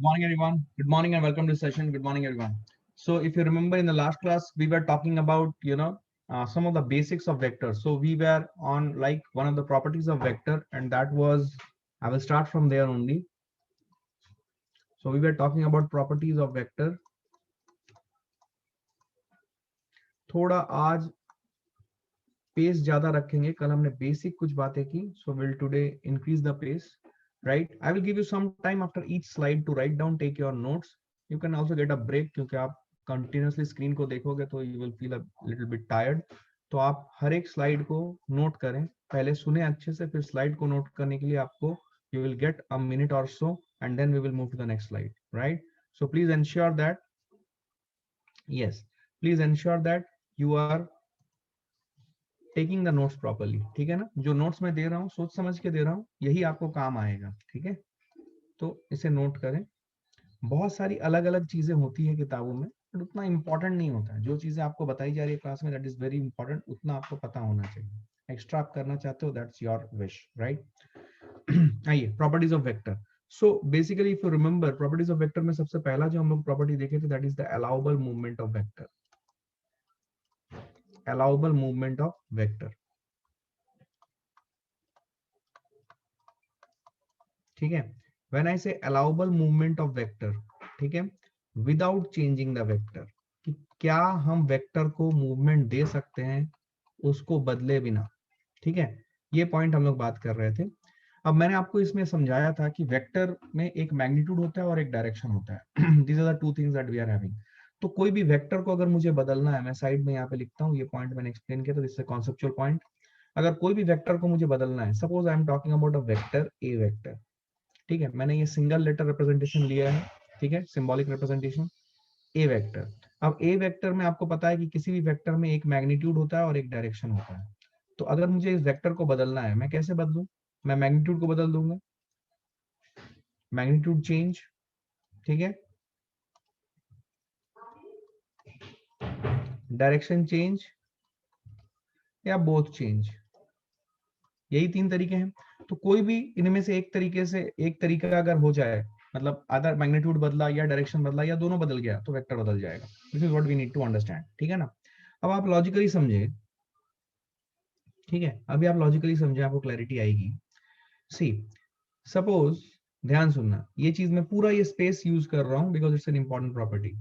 morning, everyone. Good morning and welcome to the session. Good morning, everyone. So, if you remember in the last class, we were talking about, some of the basics of vectors. So, we were on like one of the properties of vector, and that was, I will start from there only. So, we were talking about properties of vector. थोड़ा आज pace ज्यादा रखेंगे, कल हमने basic कुछ बातें की. So, we'll today increase the pace. Right? I will give you some time after each slide to write down, take your notes. You can also get a break क्योंकि आप कंटिन्यूसली स्क्रीन को देखोगे तो you will feel a little bit tired. तो आप हर एक slide को note करें, पहले सुने अच्छे से, फिर स्लाइड को नोट करने के लिए आपको you will get a minute और so, and then we will move to the next slide. Right? So please ensure that, yes, please ensure that you are taking the notes properly. ठीक है ना? जो notes मैं दे रहा हूँ सोच समझ के दे रहा हूँ, यही आपको काम आएगा. ठीक है? तो इसे नोट करें. बहुत सारी अलग अलग चीजें होती है किताबों में, बट उतना इंपॉर्टेंट नहीं होता है. जो चीजें आपको बताई जा रही है क्लास में, दैट इज वेरी इंपॉर्टेंट, उतना आपको पता होना चाहिए. एक्स्ट्रा आप करना चाहते हो, दैट्स योर विश. राइट? आइए, properties of vector. So basically if you remember, properties of vector में सबसे पहला जो हम लोग प्रॉपर्टी देखे थे, that is the allowable movement of vector. allowable movement of vector. ठीक है? when I say allowable movement of vector, ठीक है, without changing the vector, कि क्या हम वेक्टर को मूवमेंट दे सकते हैं उसको बदले बिना. ठीक है? ये पॉइंट हम लोग बात कर रहे थे. अब मैंने आपको इसमें समझाया था कि वेक्टर में एक मैग्नीट्यूड होता है और एक डायरेक्शन होता है. These are the two things that we are having. तो कोई भी वेक्टर को अगर मुझे बदलना है, मैं साइड में यहाँ पे लिखता हूँ, ये पॉइंट मैंने एक्सप्लेन किया था, दिस इज कॉन्सेप्चुअल पॉइंट. अगर कोई भी वेक्टर को मुझे बदलना है, suppose I am talking about a vector A vector. ठीक है? मैंने ये सिंगल लेटर रिप्रेजेंटेशन लिया है. ठीक है? सिंबॉलिक रिप्रेजेंटेशन ए वेक्टर. अब ए वेक्टर में आपको पता है कि किसी भी वेक्टर में एक मैग्नीट्यूड होता है और एक डायरेक्शन होता है. तो अगर मुझे इस वेक्टर को बदलना है, मैं कैसे बदलूं? मैं मैग्नीट्यूड को बदल दूंगा, मैग्नीट्यूड चेंज. ठीक है? डायरेक्शन चेंज या बोथ चेंज. यही तीन तरीके हैं. तो कोई भी इनमें से एक तरीका अगर हो जाए, मतलब अदर मैग्नीट्यूड बदला या डायरेक्शन बदला या दोनों बदल गया, तो वेक्टर बदल जाएगा. This is what we need to understand. ठीक है ना? अब आप लॉजिकली समझे. ठीक है? अभी आप लॉजिकली समझे, आपको क्लैरिटी आएगी. सी, सपोज, ध्यान सुनना, ये चीज मैं पूरा ये स्पेस यूज कर रहा हूं because it's an important property.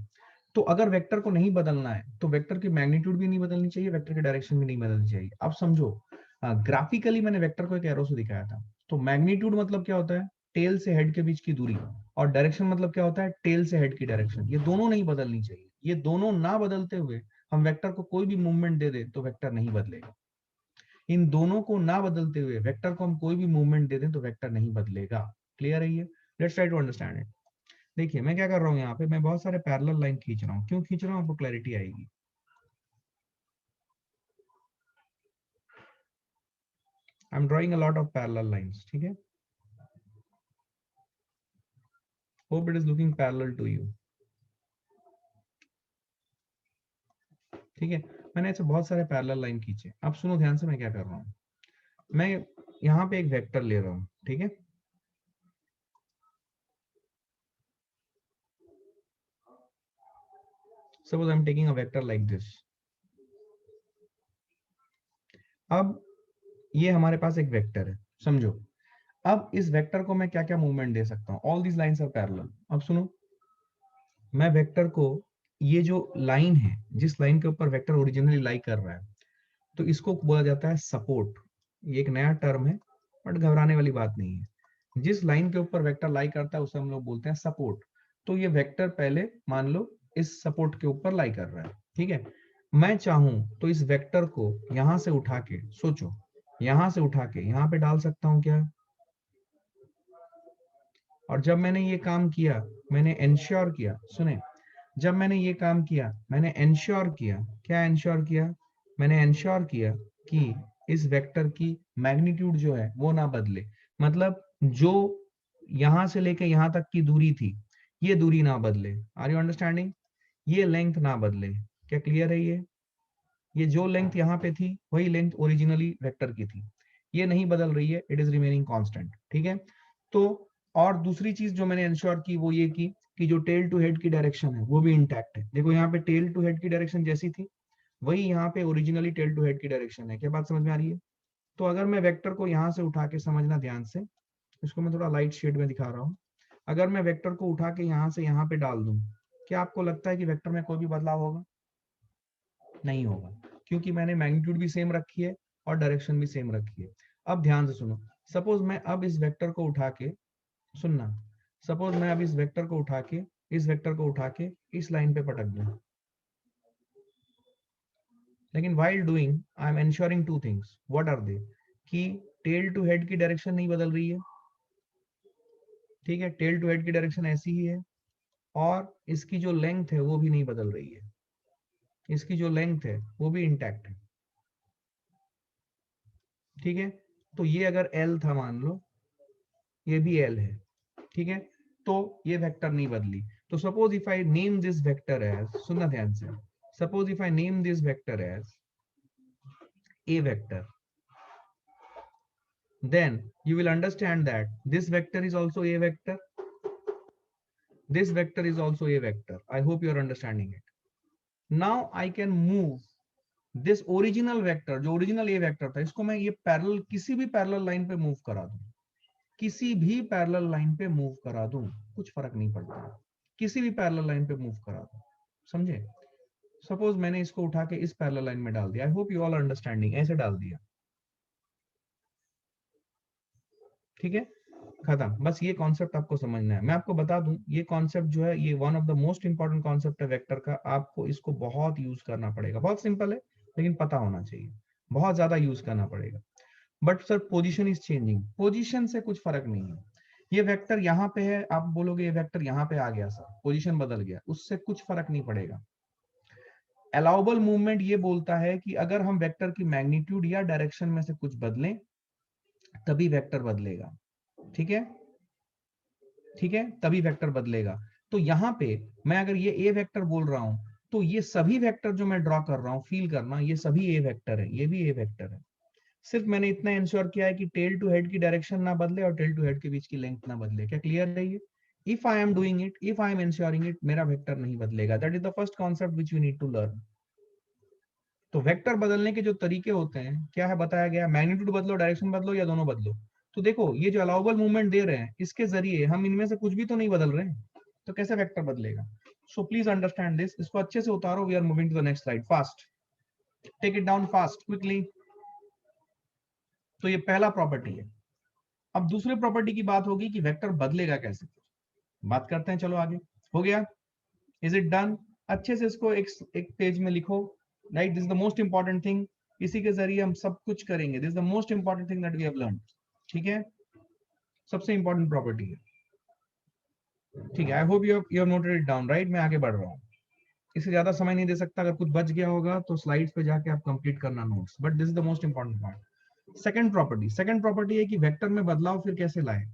तो अगर वेक्टर को नहीं बदलना है, तो वेक्टर की मैग्नीट्यूड भी नहीं बदलनी चाहिए, वेक्टर की डायरेक्शन भी नहीं बदलनी चाहिए. अब समझो, ग्राफिकली मैंने वेक्टर को एक एरो से दिखाया था. तो मैग्नीट्यूड मतलब क्या होता है? टेल से हेड के बीच की दूरी. और डायरेक्शन मतलब क्या होता है? टेल से हेड की डायरेक्शन. ये दोनों नहीं बदलनी चाहिए. ये दोनों ना बदलते हुए हम वेक्टर को कोई भी मूवमेंट दे दे तो वेक्टर नहीं बदलेगा. इन दोनों को ना बदलते हुए वेक्टर को हम कोई भी मूवमेंट दे दें तो वेक्टर नहीं बदलेगा. क्लियर है ये? Let's try to understand it. देखिए मैं क्या कर रहा हूँ, यहाँ पे मैं बहुत सारे पैरेलल लाइन खींच रहा हूँ. क्यों खींच रहा हूँ, आपको क्लैरिटी आएगी. I am drawing a lot of parallel lines. ठीक है? Hope it is looking parallel to you. ठीक है? मैंने ऐसे बहुत सारे पैरेलल लाइन खींचे. अब सुनो ध्यान से मैं क्या कर रहा हूँ. मैं यहाँ पे एक वेक्टर ले रहा हूँ. ठीक है? Suppose I am taking a vector like this. अब ये हमारे पास एक वेक्टर है, समझो. अब इस वेक्टर को मैं क्या क्या मूवमेंट दे सकता हूँ? All these lines are parallel. अब सुनो, मैं वेक्टर को, ये जो लाइन है, जिस लाइन के ऊपर वेक्टर ओरिजिनली लाई कर रहा है, तो इसको बोला जाता है सपोर्ट. ये एक नया टर्म है, बट घबराने वाली बात नहीं है. जिस लाइन के ऊपर वेक्टर लाई करता है उसे हम लोग बोलते हैं सपोर्ट. तो ये वेक्टर पहले मान लो इस सपोर्ट के ऊपर लाई कर रहा है. ठीक है? मैं चाहूं तो इस वेक्टर को यहां से उठा के, सोचो, यहां से उठा के यहां पे डाल सकता हूं क्या? और जब मैंने ये काम किया, मैंने एंश्योर किया, सुने, जब मैंने ये काम किया, मैंने एंश्योर किया, क्या एंश्योर किया? मैंने एंश्योर किया कि इस वेक्टर की मैग्नीट्यूड जो है वो ना बदले. मतलब जो यहां से लेके यहां तक की दूरी थी, ये दूरी ना बदले. Are you understanding? ये लेंथ ना बदले. क्या क्लियर है ये जो लेंथ यहाँ पे थी वही लेंथ ओरिजिनली वेक्टर की थी, ये नहीं बदल रही है. It is remaining constant. ठीक है? तो और दूसरी चीज जो मैंने इंश्योर की वो ये की कि जो टेल टू हेड की डायरेक्शन है वो भी इंटैक्ट है। देखो यहाँ पे टेल टू हेड की डायरेक्शन जैसी थी वही यहाँ पे ओरिजिनली टेल टू हेड की डायरेक्शन है। क्या बात समझ में आ रही है? तो अगर मैं वेक्टर को यहाँ से उठा के, समझना ध्यान से, इसको मैं थोड़ा लाइट शेड में दिखा रहा हूँ। अगर मैं वेक्टर को उठा के यहाँ से यहाँ पे डाल दूं, क्या आपको लगता है कि वेक्टर में कोई भी बदलाव होगा? नहीं होगा, क्योंकि मैंने मैग्नीट्यूड भी सेम रखी है और डायरेक्शन भी सेम रखी है। अब ध्यान से सुनो, सपोज मैं अब इस वेक्टर को उठा के, सुनना, सपोज मैं अब इस वेक्टर को उठा के, इस वेक्टर को उठा के इस लाइन पे पटक दूं, लेकिन while doing I am ensuring two things. What are they? कि टेल टू हेड की डायरेक्शन नहीं बदल रही है, ठीक है, टेल टू हेड की डायरेक्शन ऐसी ही है, और इसकी जो लेंथ है वो भी नहीं बदल रही है, इसकी जो लेंथ है वो भी इंटैक्ट है, ठीक है। तो ये अगर L था मान लो, ये भी L है, ठीक है, तो ये वेक्टर नहीं बदली। तो suppose if I name this vector as, सुनना ध्यान से, suppose if I name this vector as a vector, then you will understand that this vector is also a vector, this vector is also a vector. I hope you are understanding it. Now I can move this original vector, जो original a vector था, इसको मैं ये parallel, किसी भी parallel line पे move करा दूं, किसी भी पैरेलल लाइन पे मूव करा दूं, कुछ फर्क नहीं पड़ता, किसी भी पैरेलल लाइन पे मूव करा दूं, समझे। सपोज मैंने इसको उठा के इस पैरेलल लाइन में डाल दिया, आई होप यू ऑल अंडरस्टैंडिंग, ऐसे डाल दिया, ठीक है, खत्म। बस ये कॉन्सेप्ट आपको समझना है। मैं आपको बता दूं, ये कॉन्सेप्ट जो है ये one of the most important concept है वेक्टर का। आपको इसको बहुत यूज करना पड़ेगा, बहुत सिंपल है लेकिन पता होना चाहिए, बहुत ज्यादा यूज करना पड़ेगा। But sir position is changing, position से कुछ फर्क नहीं है। ये वेक्टर यहाँ पे है, आप बोलोगे ये वेक्टर यहाँ पे आ गया सर, पोजीशन बदल गया, उससे कुछ फर्क नहीं पड़ेगा। अलाउबल मूवमेंट ये बोलता है कि अगर हम वेक्टर की मैग्नीट्यूड या डायरेक्शन में से कुछ बदलें तभी वेक्टर बदलेगा, ठीक है, ठीक है, तभी वेक्टर बदलेगा। तो यहाँ पे मैं अगर ये ए वेक्टर बोल रहा हूं तो ये सभी वेक्टर जो मैं ड्रॉ कर रहा हूं, फील करना, ये सभी ए वेक्टर है, ये भी ए वेक्टर है। सिर्फ मैंने इतना इंश्योर किया है कि टेल टू हेड की डायरेक्शन ना बदले और टेल टू हेड के बीच की लेंथ ना बदले। क्या क्लियर है ये? If I am doing it, if I am ensuring it, मेरा वेक्टर नहीं बदलेगा। That is the first concept which you need to learn. तो वेक्टर बदलने के जो तरीके होते हैं, क्या है बताया गया, मैग्नीट्यूड बदलो, डायरेक्शन बदलो या दोनों बदलो। तो देखो ये जो अलाउबल मूवमेंट दे रहे हैं, इसके जरिए हम इनमें से कुछ भी तो नहीं बदल रहे हैं, तो कैसे वेक्टर बदलेगा? सो प्लीज अंडरस्टैंड दिस, इसको अच्छे से उतारो। We are moving to the next slide, fast, take it down fast quickly. तो ये पहला प्रॉपर्टी है। अब दूसरे प्रॉपर्टी की बात होगी कि वेक्टर बदलेगा कैसे, बात करते हैं, चलो आगे। हो गया? Is it done? अच्छे से इसको एक पेज में लिखो, right, this is the most important thing, इसी के जरिए हम सब कुछ करेंगे। This is the most important thing that we have learn, ठीक है, सबसे इंपॉर्टेंट प्रॉपर्टी है, ठीक है। I hope you have noted it down, right. मैं आगे बढ़ रहा हूँ, इससे ज्यादा समय नहीं दे सकता, अगर कुछ बच गया होगा तो स्लाइड्स पे जाके आप कंप्लीट करना notes, but this is the most important part. Second property है कि वेक्टर में बदलाव फिर कैसे लाए।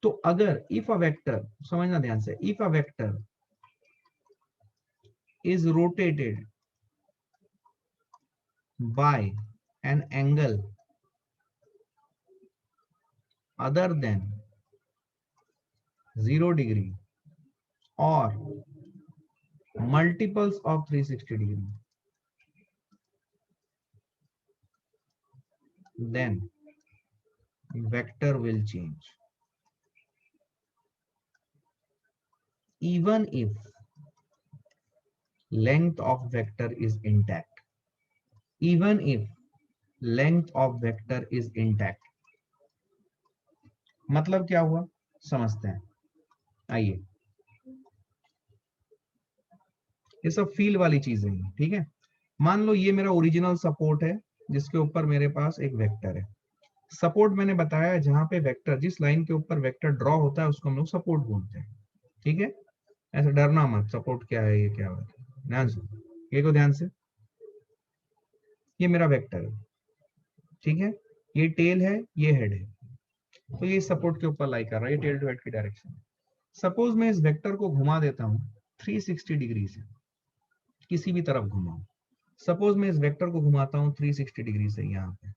तो अगर इफ अ वेक्टर, समझना ध्यान से, if a vector is rotated by an angle other than 0 degree or multiples of 360 degree, then vector will change even if length of vector is intact, even if length of vector is intact। मतलब क्या हुआ समझते हैं, आइए। ये सब feel वाली चीजें हैं, ठीक है। मान लो ये मेरा ओरिजिनल सपोर्ट है जिसके ऊपर मेरे पास एक वेक्टर है। सपोर्ट मैंने बताया है जहां पे वेक्टर, जिस लाइन के ऊपर वेक्टर ड्रॉ होता है उसको हम लोग सपोर्ट बोलते हैं, ठीक है। ऐसा डरना मत, सपोर्ट क्या है, ये क्या होता है, ध्यान से, ये को ध्यान से। ये मेरा वेक्टर है, ठीक है, ये टेल है, ये हेड है, तो ये सपोर्ट के ऊपर लाई कर रहा है, ये टेल टू हेड की डायरेक्शन है। सपोज मैं इस वेक्टर को घुमा देता हूँ 360 डिग्री से, किसी भी तरफ घुमाऊं। सपोज मैं इस वेक्टर को घुमाता हूँ 360 डिग्री से, यहाँ पे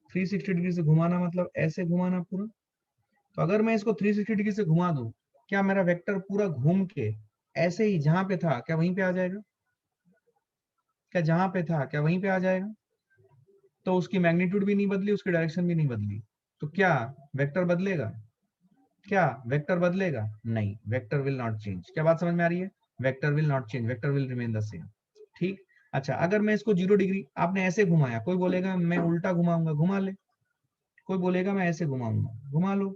360 डिग्री से घुमाना मतलब ऐसे घुमाना पूरा, तो अगर मैं इसको 360 डिग्री से घुमा दूं, क्या मेरा वेक्टर पूरा घूम के ऐसे ही जहां पे था क्या वहीं पे आ जाएगा? क्या जहां पे था क्या वहीं पे आ जाएगा? तो उसकी मैग्नीट्यूड भी नहीं बदली, उसकी डायरेक्शन भी नहीं बदली, तो क्या वेक्टर बदलेगा? क्या वेक्टर बदलेगा? नहीं, वेक्टर विल नॉट चेंज। क्या बात समझ में आ रही है? Vector will not change, vector will remain the same. ठीक। अच्छा, अगर मैं इसको 0 डिग्री आपने ऐसे घुमाया, कोई बोलेगा मैं उल्टा घुमाऊंगा, घुमा ले। कोई बोलेगा मैं ऐसे घुमाऊंगा, घुमा लो।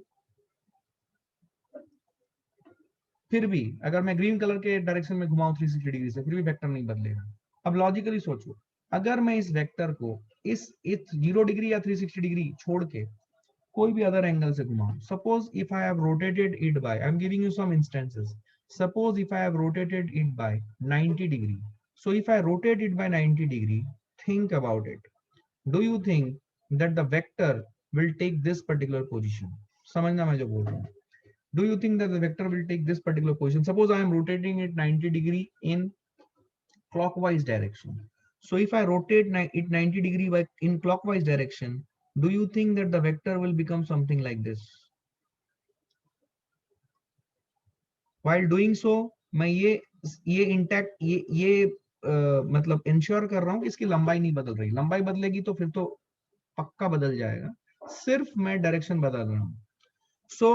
फिर भी अगर मैं ग्रीन कलर के डायरेक्शन में घुमाऊं 360 डिग्री से, फिर भी वेक्टर नहीं बदलेगा। अब लॉजिकली सोचो, अगर मैं इस वेक्टर को इस 0 डिग्री या 360 डिग्री छोड़ के कोई भी अदर एंगल से घुमाऊं, suppose if I have rotated it by, I am giving you some instances, suppose if I have rotated it by 90 degree, so if I rotate it by 90 degree, think about it. Do you think that the vector will take this particular position? समझना मैं जो बोल रहा हूँ। Do you think that the vector will take this particular position? Suppose I am rotating it 90 degree in clockwise direction. So if I rotate it 90 degree in clockwise direction, do you think that the vector will become something like this? While doing so, मैं ये intact ये मतलब ensure कर रहा हूँ कि इसकी लंबाई नहीं बदल रही। लंबाई बदलेगी तो फिर तो पक्का बदल जाएगा, सिर्फ मैं डायरेक्शन बदल रहा हूँ। सो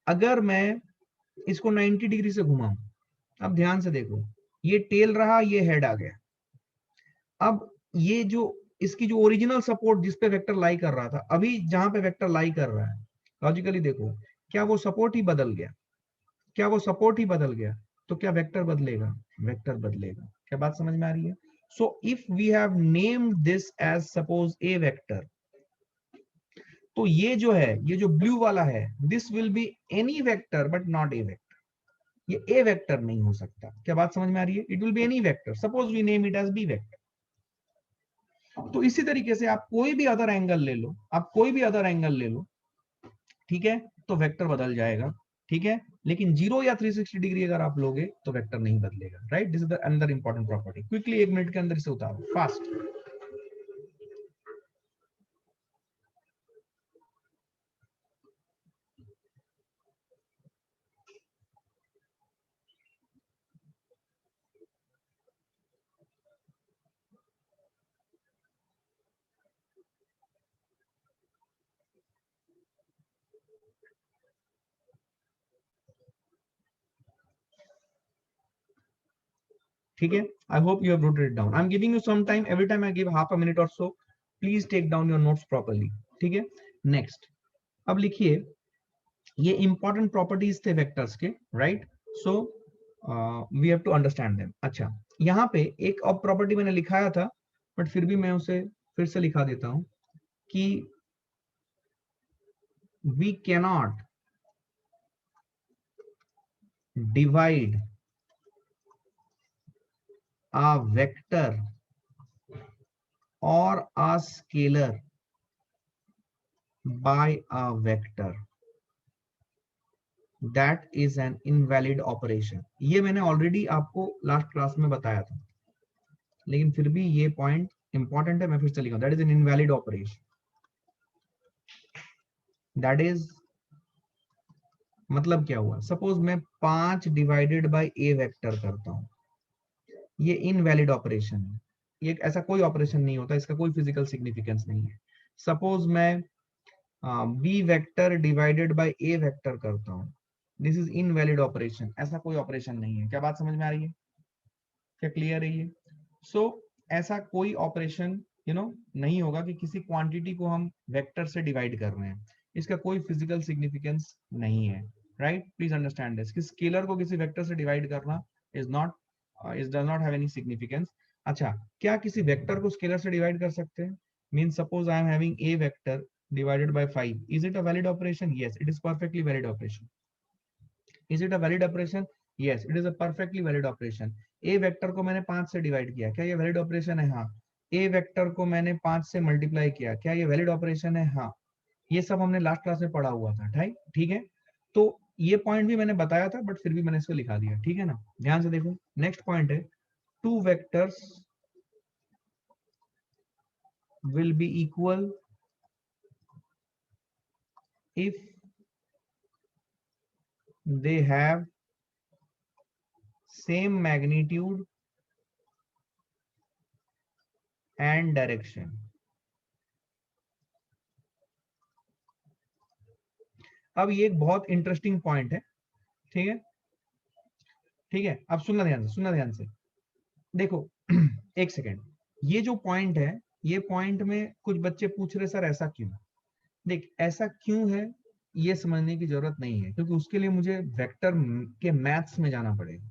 अगर मैं इसको 90 डिग्री से घुमाऊं, अब ध्यान से देखो, ये टेल रहा, ये हेड आ गया। अब ये जो इसकी जो ओरिजिनल सपोर्ट जिस पे वेक्टर लाई कर रहा था, अभी जहां पे वेक्टर लाई कर रहा है, लॉजिकली देखो, क्या वो सपोर्ट ही बदल गया? क्या वो सपोर्ट ही बदल गया? तो क्या वेक्टर बदलेगा? वेक्टर बदलेगा। क्या बात समझ में आ रही है? So if we have named this as suppose A vector, तो ये जो है, ये जो ब्लू वाला है, this will be any vector but not A vector. ये ए वेक्टर नहीं हो सकता। क्या बात समझ में आ रही है? It will be any vector, suppose we name it as B vector. तो इसी तरीके से आप कोई भी अदर एंगल ले लो, आप कोई भी अदर एंगल ले लो, ठीक है, तो वेक्टर बदल जाएगा। ठीक है, लेकिन 0 या 360 डिग्री अगर आप लोगे तो वेक्टर नहीं बदलेगा। Right, this is the another important property. Quickly 1 minute के अंदर इसे उतारो फास्ट। ठीक है, I hope you have noted it down. I am giving you some time, every time I give half a minute और so, please take down your notes properly. ठीक है, next, अब लिखिए, ये इंपॉर्टेंट प्रॉपर्टीज थे vectors के, right? So we have to understand them. अच्छा, यहाँ पे एक और प्रॉपर्टी मैंने लिखाया था, बट फिर भी मैं उसे फिर से लिखा देता हूं कि we cannot divide a vector or a scalar by a vector, that is an invalid operation। ये मैंने ऑलरेडी आपको लास्ट क्लास में बताया था, लेकिन फिर भी ये पॉइंट इंपॉर्टेंट है, मैं फिर से लिखा, that is an invalid operation. That is मतलब क्या हुआ? सपोज मैं 5 डिवाइडेड बाय ए वेक्टर करता हूं, ये इनवैलिड ऑपरेशन है। ये ऐसा कोई ऑपरेशन नहीं होता, इसका कोई फिजिकल सिग्निफिकेंस नहीं है। सपोज मैं B vector divided by A vector करता हूं, दिस इज इनवैलिड ऑपरेशन, ऐसा कोई ऑपरेशन नहीं है। क्या बात समझ में आ रही है? क्या क्लियर है ये? सो ऐसा कोई ऑपरेशन नहीं होगा कि किसी क्वांटिटी को हम वेक्टर से डिवाइड कर रहे हैं, इसका कोई फिजिकल सिग्निफिकेंस नहीं है। राइट, प्लीज अंडरस्टैंड दिस, कि स्केलर को किसी वेक्टर से डिवाइड करना is not, is does not have any significance. अच्छा, क्या किसी वेक्टर को स्केलर से डिवाइड कर सकते हैं? Mean suppose I am having a vector divided by 5, is it a valid operation? Yes, it is perfectly valid operation. Is it a valid operation? Yes, it is a perfectly valid operation. a vector को मैंने 5 से divide किया, क्या ये valid operation है? हाँ। a vector को मैंने 5 से मल्टीप्लाई किया, क्या ये वैलिड ऑपरेशन है? हाँ। ये सब हमने लास्ट क्लास में पढ़ा हुआ था। ठीक है, तो ये पॉइंट भी मैंने बताया था, बट फिर भी मैंने इसको लिखा दिया। ठीक है ना, ध्यान से देखो, नेक्स्ट पॉइंट है, two vectors will be equal if they have same magnitude and direction. अब ये एक बहुत इंटरेस्टिंग पॉइंट है, ठीक है, ठीक है। अब सुनना ध्यान से, सुनना ध्यान से, देखो एक सेकेंड, ये जो पॉइंट है, ये पॉइंट में कुछ बच्चे पूछ रहे सर ऐसा क्यों। देख ऐसा क्यों है ये समझने की जरूरत नहीं है, क्योंकि उसके लिए मुझे वेक्टर के मैथ्स में जाना पड़ेगा,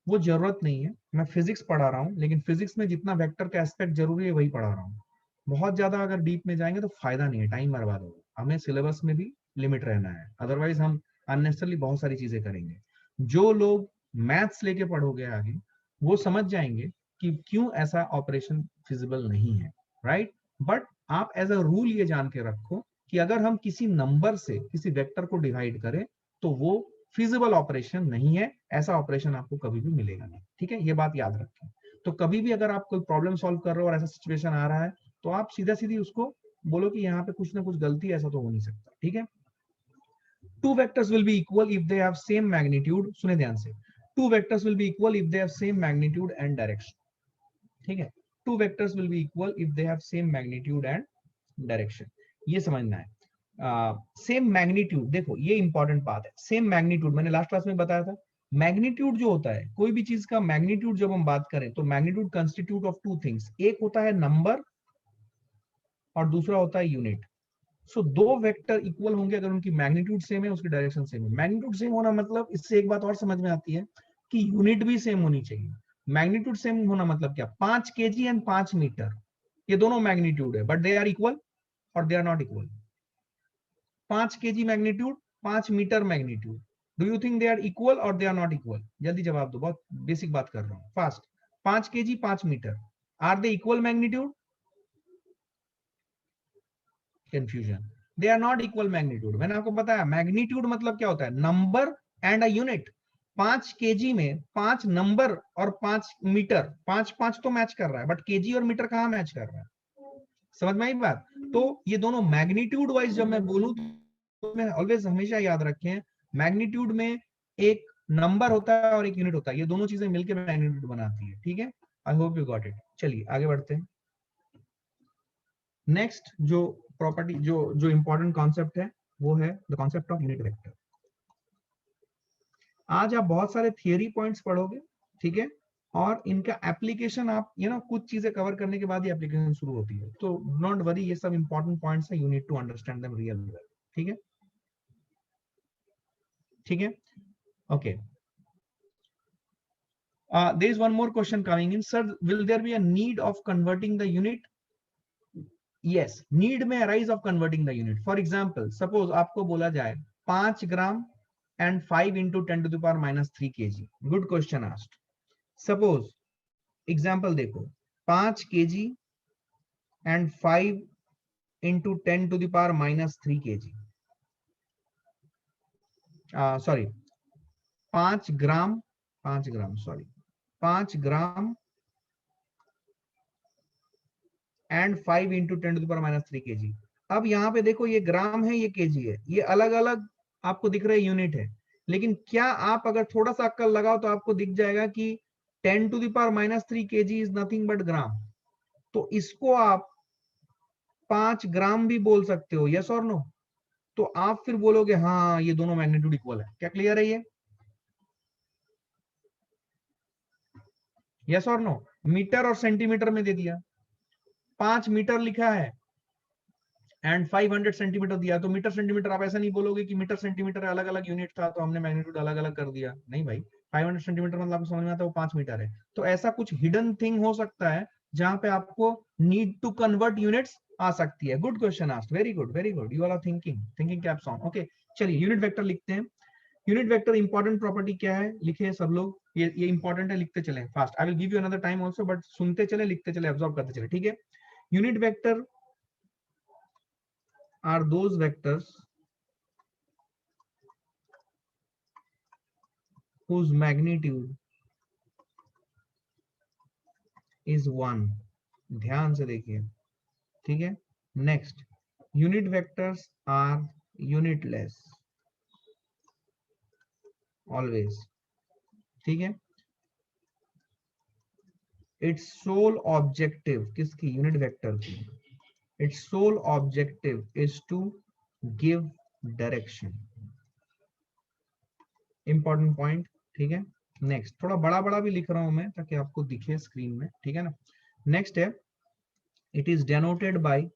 वो जरूरत नहीं है। मैं फिजिक्स पढ़ा रहा हूँ, लेकिन फिजिक्स में जितना वेक्टर का एस्पेक्ट जरूरी है वही पढ़ा रहा हूँ। बहुत ज्यादा अगर डीप में जाएंगे तो फायदा नहीं है, टाइम बर्बाद होगा। हमें सिलेबस में भी लिमिट रहना है, अदरवाइज हम अननेसेसरली बहुत सारी चीजें करेंगे। जो लोग मैथ्स लेके पढ़ोगे आगे, वो समझ जाएंगे कि क्यों ऐसा ऑपरेशन फिजिबल नहीं है, राइट। बट आप एज अ रूल ये जान के रखो कि अगर हम किसी नंबर से किसी वेक्टर को डिवाइड करें तो वो फिजिबल ऑपरेशन नहीं है, ऐसा ऑपरेशन आपको कभी भी मिलेगा नहीं, ठीक है, ये बात याद रखें। तो कभी भी अगर आप कोई प्रॉब्लम सॉल्व कर रहे हो और ऐसा सिचुएशन आ रहा है, तो आप सीधा सीधी उसको बोलो कि यहाँ पे कुछ ना कुछ गलती है, ऐसा तो हो नहीं सकता, ठीक है। Two vectors will be equal if they have same magnitude, सुने ध्यान से, two vectors will be equal if they have same magnitude and direction, ठीक है। Two vectors will be equal if they have same magnitude and direction, ये समझना है। Same magnitude, देखो ये इंपॉर्टेंट बात है, सेम मैग्नीट्यूड मैंने लास्ट क्लास में बताया था। मैग्नीट्यूड जो होता है, कोई भी चीज का मैग्नीट्यूड जब हम बात करें तो magnitude constitute of two things, एक होता है नंबर और दूसरा होता है यूनिट। सो दो वेक्टर इक्वल होंगे अगर उनकी मैग्नीट्यूड सेम है, उसकी डायरेक्शन सेम है। मैग्नीट्यूड सेम होना मतलब इससे एक बात और समझ में आती है कि यूनिट भी सेम होनी चाहिए। मैग्नीट्यूड सेम होना मतलब क्या, 5 केजी एंड 5 मीटर, ये दोनों मैग्नीट्यूड है बट दे आर इक्वल और they are not equal. 5 KG magnitude, 5 metre magnitude, do you think they are equal और दे आर नॉट इक्वल? जल्दी जवाब दो, बहुत बेसिक बात कर रहा हूं, fast. 5 KG 5 metre, are they equal magnitude? Confusion, they are not equal magnitude. मैंने आपको बताया मैग्नीट्यूड मतलब क्या होता है, number and a unit. 5 KG में 5 नंबर और 5 मीटर, 5 5 तो मैच कर रहा है, बट केजी और मीटर कहां मैच कर रहा है? समझ में आई बात? तो ये दोनों मैग्नीट्यूड वाइज जब मैं बोलूं तो मैं ऑलवेज हमेशा याद रखें, मैग्नीट्यूड में एक नंबर होता है और एक यूनिट होता है, ये दोनों चीजें मिलकर मैग्नीट्यूड बनाती है, ठीक है। I hope you got it. चलिए आगे बढ़ते हैं। नेक्स्ट जो प्रॉपर्टी, जो इंपॉर्टेंट कॉन्सेप्ट है, वो है the concept of unit vector. आज आप बहुत सारे थियरी पॉइंट्स पढ़ोगे, ठीक है, और इनका एप्लीकेशन आप कुछ चीजें कवर करने के बाद ही एप्लीकेशन शुरू होती है, तो नॉट वरी, ये सब इंपॉर्टेंट पॉइंट्स है, you need to understand them real well, ठीक है, ठीक है, okay. There is one more question coming in, sir, will there be a need of converting the unit? Yes, need में arise of converting the unit. For example, suppose आपको बोला जाए 5 ग्राम and 5 into 10 to the power minus 3 kg. Good question asked. Suppose example देखो, 5 kg and 5 into 10 to the power minus 3 kg. Sorry, 5 gram, 5 gram, sorry, 5 gram and 5 into 10 to the power minus 3 KG. अब यहाँ पे देखो, ये ग्राम है, ये KG है, ये अलग अलग आपको दिख रहे यूनिट है, लेकिन क्या आप अगर थोड़ा सा अक्कल लगाओ तो आपको दिख जाएगा कि 10 to the power minus 3 KG is nothing but gram. तो इसको आप 5 ग्राम भी बोल सकते हो, यस और नो? तो आप फिर बोलोगे हाँ ये दोनों मैग्नीट्यूड इक्वल है। क्या क्लियर है ये? Yes or no? मीटर और सेंटीमीटर में दे दिया, 5 मीटर लिखा है एंड 500 सेंटीमीटर दिया, तो मीटर सेंटीमीटर आप ऐसा नहीं बोलोगे कि मीटर सेंटीमीटर अलग अलग यूनिट था तो हमने मैग्नीट्यूड अलग अलग कर दिया, नहीं भाई। 500 सेंटीमीटर मतलब आपको समझ में आता है वो 5 मीटर है। तो ऐसा कुछ हिडन थिंग हो सकता है जहां पे आपको नीड टू कन्वर्ट यूनिट्स आ सकती है। Good question asked, very good, very good, you are thinking, thinking caps on, okay. चलिए यूनिट वेक्टर लिखते हैं। यूनिट वेक्टर इंपॉर्टेंट प्रॉपर्टी क्या है, लिखे सब लोग, ये इंपॉर्टेंट है, लिखते चले fast. I will give you another time also, but सुनते चले, लिखते चले, ऑब्जर्व करते चले, ठीक है। Unit vector are those vectors whose magnitude is 1। ध्यान से देखिए, ठीक है। Next, unit vectors are unitless. Always, ठीक है। इट्स सोल ऑब्जेक्टिव, किसकी, यूनिट वेक्टर की, it's sole objective is to give direction, important point, ठीक है। नेक्स्ट, थोड़ा बड़ा बड़ा भी लिख रहा हूं मैं ताकि आपको दिखे स्क्रीन में, ठीक है ना। नेक्स्ट है, इट इज डेनोटेड बाय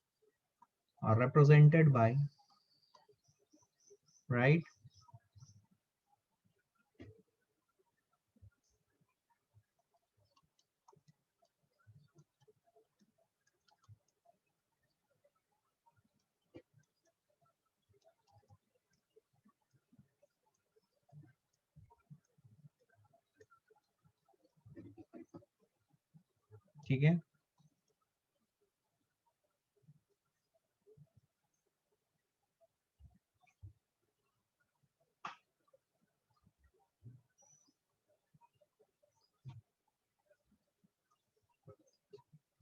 और represented by, right, ठीक है।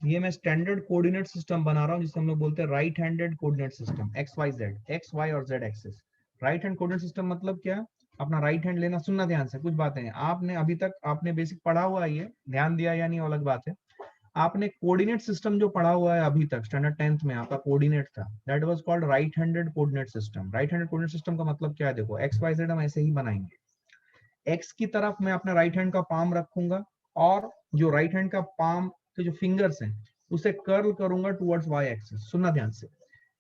ये मैं स्टैंडर्ड कोऑर्डिनेट सिस्टम बना रहा हूँ जिसे हम लोग बोलते हैं right handed coordinate system, X Y Z, X Y और Z axis. Right hand coordinate system मतलब क्या, अपना राइट हैंड लेना, सुनना ध्यान से, कुछ बातें हैं आपने अभी तक आपने बेसिक पढ़ा हुआ है, ये ध्यान दिया या नहीं अलग बात है। आपने कोऑर्डिनेट सिस्टम जो पढ़ा हुआ है अभी तक स्टैंडर्ड 10th में, आपका कोऑर्डिनेट था, that was called right handed coordinate system. Right handed coordinate system का मतलब क्या है, देखो एक्स वाई जेड हम ऐसे ही बनाएंगे। एक्स की तरफ मैं अपने राइट हैंड का पाम रखूंगा और जो राइट हैंड का पाम के जो फिंगर्स हैं उसे कर्ल करूंगा टुवर्ड्स वाई एक्सिस, सुनना ध्यान से।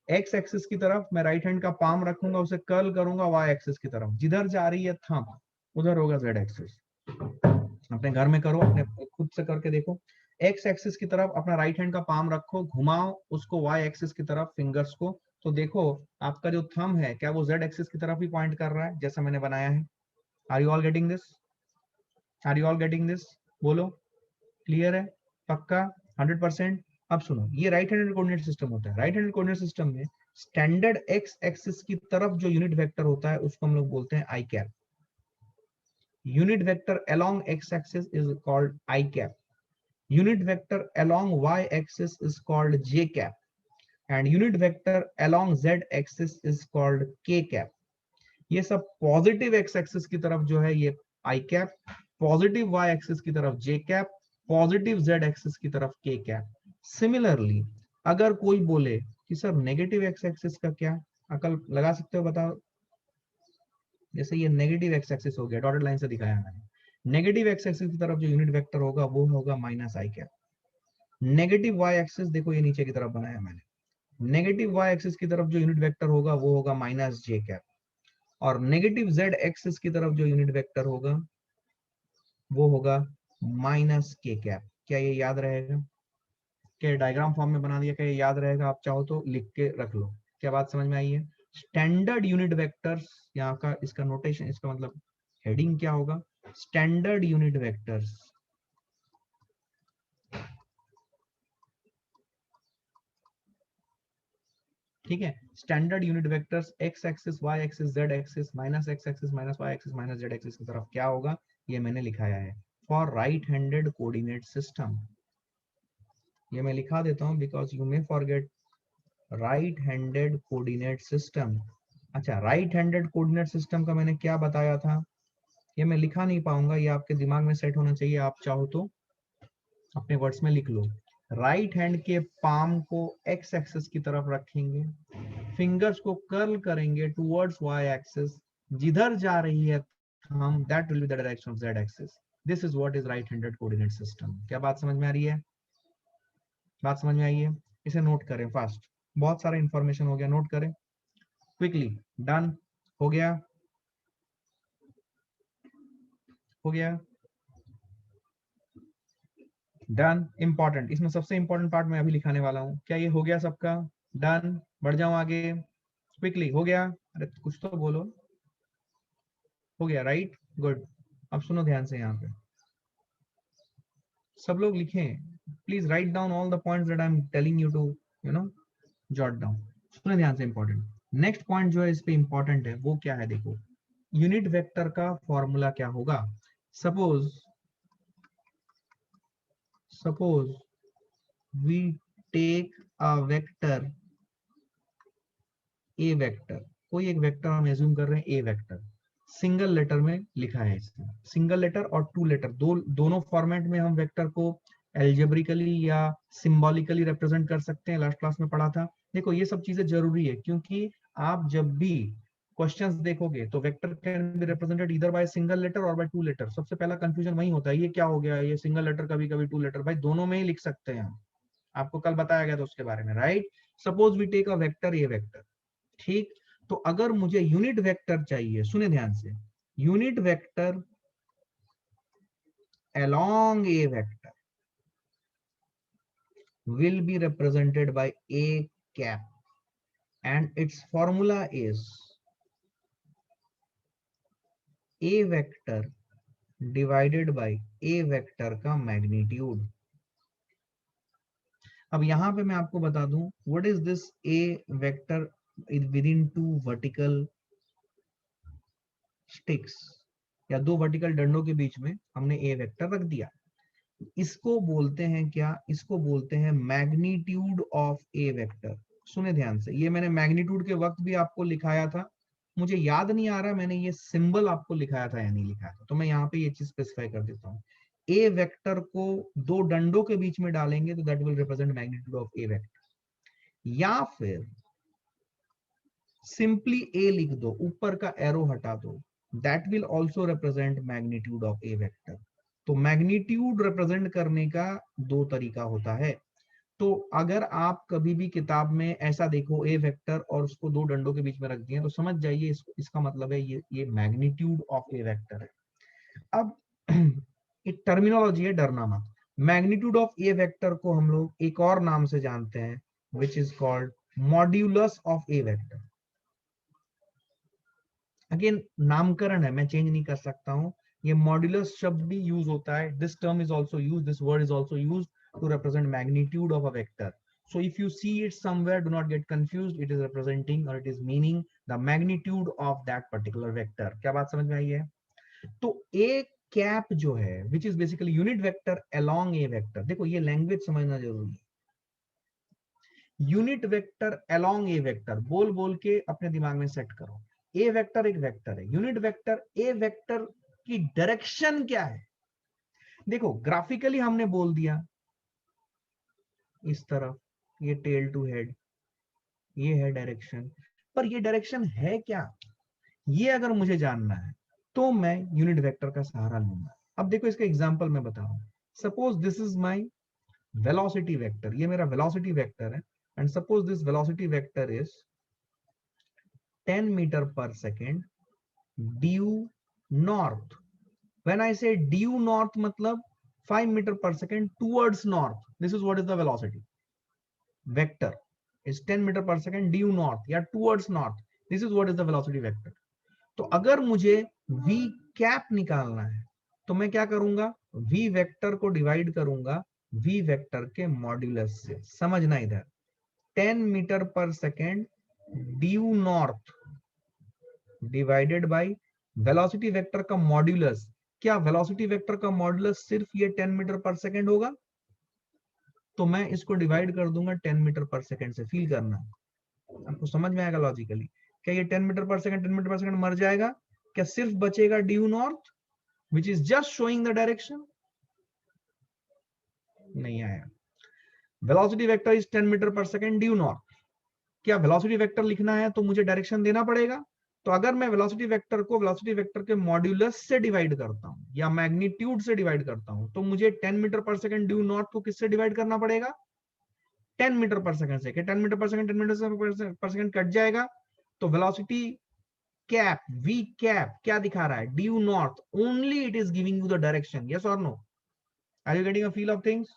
एक्स एक्सिस की तरफ मैं राइट हैंड का पाम रखूंगा, उसे कर्ल करूंगा वाई एक्सिस की तरफ, जिधर जा रही है थंब उधर होगा जेड एक्सिस। अपने घर में करो, अपने खुद से करके देखो। एक्स एक्सिस की तरफ अपना राइट हैंड का पाम रखो, घुमाओ उसको वाई एक्सिस की तरफ फिंगर्स को, तो देखो आपका जो थंब है क्या वो जेड एक्सिस की तरफ ही पॉइंट कर रहा है जैसा मैंने बनाया है। Are you all getting this, are you all getting this, बोलो, क्लियर है, पक्का, 100%। अब सुनो, ये राइट हैंडेड कोऑर्डिनेट सिस्टम होता है। राइट हैंडेड कोऑर्डिनेट सिस्टम में स्टैंडर्ड एक्स एक्सिस की तरफ जो यूनिट वेक्टर होता है उसको हम लोग बोलते हैं I cap. Unit vector along X axis is called I cap, unit vector along y axis is called j cap and unit vector along z axis is called k cap। ये सब positive x axis की तरफ जो है ये आई cap, positive Y axis की तरफ जे cap, positive Z axis की तरफ के कैप। सिमिलरली अगर कोई बोले कि सर नेगेटिव एक्स एक्सिस का क्या, अकल लगा सकते हो, बताओ। जैसे ये नेगेटिव एक्स एक्सिस हो गया, डॉटेड लाइन से दिखाया मैंने। नेगेटिव एक्स एक्सिस की तरफ जो यूनिट वेक्टर होगा वो होगा माइनस आई कैप। नेगेटिव वाई एक्सिस देखो ये नीचे की तरफ बनाया मैंने, नेगेटिव वाई एक्सिस की तरफ जो यूनिट वेक्टर होगा वो होगा माइनस जे कैप, और नेगेटिव जेड एक्सिस की तरफ जो यूनिट वेक्टर होगा वो होगा माइनस के कैप। क्या ये याद रहेगा, क्या डायग्राम फॉर्म में बना दिया, क्या ये याद रहेगा, आप चाहो तो लिख के रख लो। क्या बात समझ में आई है। स्टैंडर्ड यूनिट वेक्टर्स, यहाँ का इसका नोटेशन, इसका मतलब हेडिंग क्या होगा, स्टैंडर्ड यूनिट वेक्टर्स, ठीक है। Standard unit vectors X axis Y axis Z axis, minus X axis minus Y axis minus Z axis की तरफ क्या होगा, ये मैंने लिखाया है for right handed coordinate system. ये मैं लिखा देता हूं because you may forget right handed coordinate system. अच्छा, राइट हैंडेड कोऑर्डिनेट सिस्टम का मैंने क्या बताया था, ये मैं लिखा नहीं पाऊंगा, ये आपके दिमाग में सेट होना चाहिए, आप चाहो तो अपने वर्ड्स में लिख लो। राइट हैंड के पाम को एक्स एक्सिस की तरफ रखेंगे, फिंगर्स को कर्ल करेंगे टुवर्ड्स वाई एक्सिस, जिधर जा रही है thumb that will be the direction of Z axis. This is what is right handed coordinate system. क्या बात समझ में आ रही है, बात समझ में आई है। इसे नोट करें फास्ट, बहुत सारा इंफॉर्मेशन हो गया, नोट करें क्विकली। डन, हो गया, हो गया, डन। इंपॉर्टेंट, इसमें सबसे इंपॉर्टेंट पार्ट मैं अभी लिखाने वाला हूं। क्या ये हो गया सबका, डन, बढ़ जाऊं आगे, क्विकली हो गया, अरे कुछ तो बोलो, हो गया, राइट, गुड। अब सुनो ध्यान से, यहाँ पे सब लोग लिखें, please write down all the points that I am telling you to you know jot down. सुने ध्यान से, इंपॉर्टेंट नेक्स्ट पॉइंट जो है इस पे इंपॉर्टेंट है, वो क्या है, देखो यूनिट वेक्टर का फॉर्मूला क्या होगा। Suppose suppose we take a vector A vector, कोई एक वेक्टर हम एज्यूम कर रहे हैं ए वेक्टर। सिंगल लेटर में लिखा है इसमें, सिंगल लेटर और टू लेटर दोनों फॉर्मेट में हम वेक्टर को एल्जेब्रिकली या सिंबॉलिकली रिप्रेजेंट कर सकते हैं, लास्ट क्लास में पढ़ा था। देखो ये सब चीजें जरूरी है, क्योंकि आप जब भी क्वेश्चंस देखोगे तो vector can be represented either by single letter or by two letter. सबसे पहला कंफ्यूजन वही होता है, ये क्या हो गया, ये सिंगल लेटर कभी कभी टू लेटर, भाई दोनों में ही लिख सकते हैं हम, आपको कल बताया गया था उसके बारे में, right. Suppose we take a vector A vector, ठीक। तो अगर मुझे यूनिट वेक्टर चाहिए, सुने ध्यान से, unit vector along a vector will be represented by a cap, and its formula is a vector divided by a vector का magnitude. अब यहां पे मैं आपको बता दूं what is this a vector within two vertical sticks, या दो वर्टिकल डंडों के बीच में हमने a वेक्टर रख दिया। इसको बोलते हैं क्या, इसको बोलते हैं मैग्नीट्यूड ऑफ ए वेक्टर। सुने ध्यान से, ये मैंने मैग्नीट्यूड के वक्त भी आपको लिखाया था, मुझे याद नहीं आ रहा मैंने ये सिंबल आपको लिखाया था या नहीं लिखाया था, तो मैं यहाँ पे ये चीज स्पेसिफाई कर देता हूँ। ए वेक्टर को दो डंडों के बीच में डालेंगे तो that will represent magnitude of A vector, या फिर सिंपली ए लिख दो, ऊपर का एरो हटा दो, that will also represent magnitude of A vector. तो मैग्नीट्यूड रिप्रेजेंट करने का दो तरीका होता है। तो अगर आप कभी भी किताब में ऐसा देखो ए वेक्टर और उसको दो डंडों के बीच में रख दिए, तो समझ जाइए इसका मतलब है ये मैग्नीट्यूड ऑफ ए वेक्टर है। अब एक टर्मिनोलॉजी है, डरना मत। मैग्नीट्यूड ऑफ ए वेक्टर को हम लोग एक और नाम से जानते हैं, which is called modulus of A vector. Again नामकरण है, मैं चेंज नहीं कर सकता हूं। ये मॉड्यूलस शब्द भी यूज होता है, this term is also use, this word is also use to represent magnitude of a vector. So if you see it somewhere, do not get confused. It is representing or it is meaning the magnitude of that particular vector. क्या बात समझ में आई है? तो a cap जो है which is basically unit vector along a vector, देखो ये लैंग्वेज समझना जरूरी है। Unit vector along a vector बोल बोल के अपने दिमाग में सेट करो। ए वेक्टर एक वेक्टर है, यूनिट वेक्टर ए वेक्टर की डायरेक्शन क्या है? देखो ग्राफिकली हमने बोल दिया इस तरफ, ये टेल टू हेड, ये है डायरेक्शन, पर ये डायरेक्शन है क्या, ये अगर मुझे जानना है तो मैं यूनिट वेक्टर का सहारा लूंगा। अब देखो इसका एग्जांपल मैं बता रहा हूं। Suppose this is my velocity vector, ये मेरा वेलोसिटी वेक्टर है, and suppose this velocity vector is 10 meter per second due north. When I say due north मतलब 5 meter per second towards north, this is what is the velocity vector is 10 meter per second due north या towards north, this is what is the velocity vector. तो अगर मुझे v cap निकालना है तो मैं क्या करूंगा, v वेक्टर को डिवाइड करूंगा v वेक्टर के मॉड्यूलस से। समझना इधर, 10 meter per second due north divided by velocity vector का मॉड्यूलस। क्या वेलोसिटी वेक्टर का मॉड्यूलस सिर्फ ये 10 मीटर पर सेकेंड होगा? तो मैं इसको डिवाइड कर दूंगा 10 मीटर पर सेकेंड से। फील करना, आपको समझ में आएगा लॉजिकली। क्या ये 10 meter per second 10 meter per second मर जाएगा? क्या सिर्फ बचेगा due north which is just showing the direction? नहीं आया। Velocity vector is 10 meter per second due north. क्या वेलोसिटी वेक्टर लिखना है तो मुझे डायरेक्शन देना पड़ेगा? तो अगर मैं वेलोसिटी वेक्टर को वेलोसिटी वेक्टर के मॉड्यूलस से डिवाइड करता हूं या मैग्नीट्यूड से डिवाइड करता हूं, तो मुझे 10 meter per second due north को किससे डिवाइड करना पड़ेगा? 10 मीटर पर सेकंड से। 10 meter per second 10 meter per second cut जाएगा, तो वेलोसिटी कैप v कैप क्या दिखा रहा है? Due north only, it is giving you the direction. Yes or no? Are you getting a feel of things?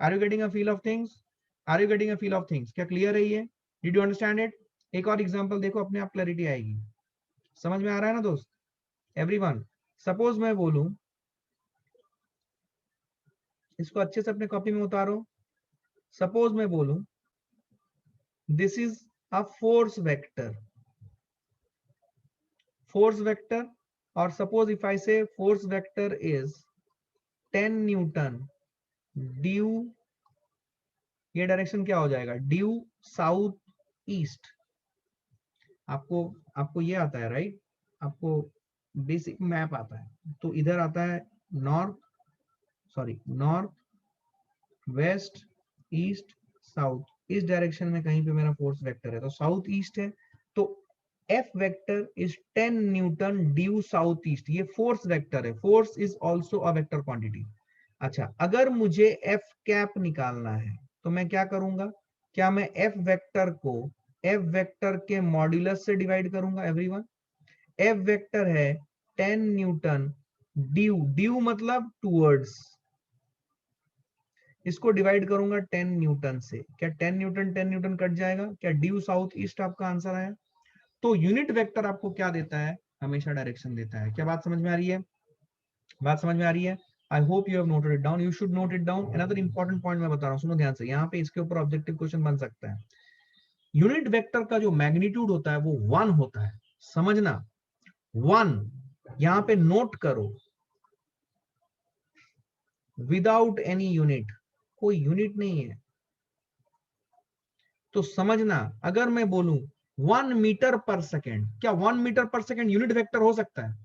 Are you getting a feel of things? Are you getting a feel of things? क्या clear है ये? Did you understand it? एक और example देखो, अपने आप clarity आएगी। समझ में आ रहा है ना दोस्त? एवरीवन, सपोज मैं बोलूं, इसको अच्छे से अपने कॉपी में उतारो। सपोज मैं बोलूं this is a force vector, force vector, or suppose if I say force vector is 10 Newton due, ये डायरेक्शन क्या हो जाएगा? Due south east. आपको आपको ये आता है राइट? आपको बेसिक मैप आता है, तो इधर आता है नॉर्थ वेस्ट ईस्ट साउथ, इस डायरेक्शन में कहीं पे मेरा फोर्स वेक्टर है, तो साउथ ईस्ट है, तो F vector is 10 Newton due south east, ये फोर्स वेक्टर है, force is also a vector quantity. अच्छा, अगर मुझे F कैप निकालना है तो मैं क्या करूंगा, क्या मैं F वेक्टर को F वेक्टर के मॉड्यूलस से डिवाइड करूंगा एवरीवन? F वेक्टर है 10 न्यूटन ड्यू मतलब टूवर्ड्स, इसको डिवाइड करूंगा 10 न्यूटन से, क्या 10 न्यूटन कट जाएगा, क्या ड्यू साउथ ईस्ट आपका आंसर आया? तो यूनिट वेक्टर आपको क्या देता है, हमेशा डायरेक्शन देता है। क्या बात समझ में आ रही है? बात समझ में आ रही है? I hope you have noted it down, you should note it down. Another important point मैं बता रहा हूं, सुनो ध्यान से, यहाँ पे इसके ऊपर ऑब्जेक्टिव क्वेश्चन बन सकता है। यूनिट वेक्टर का जो मैग्नीट्यूड होता है वो 1 होता है, समझना, 1, यहां पे नोट करो, विदाउट एनी यूनिट, कोई यूनिट नहीं है। तो समझना, अगर मैं बोलूं 1 मीटर पर सेकेंड, क्या 1 metre per second unit vector हो सकता है?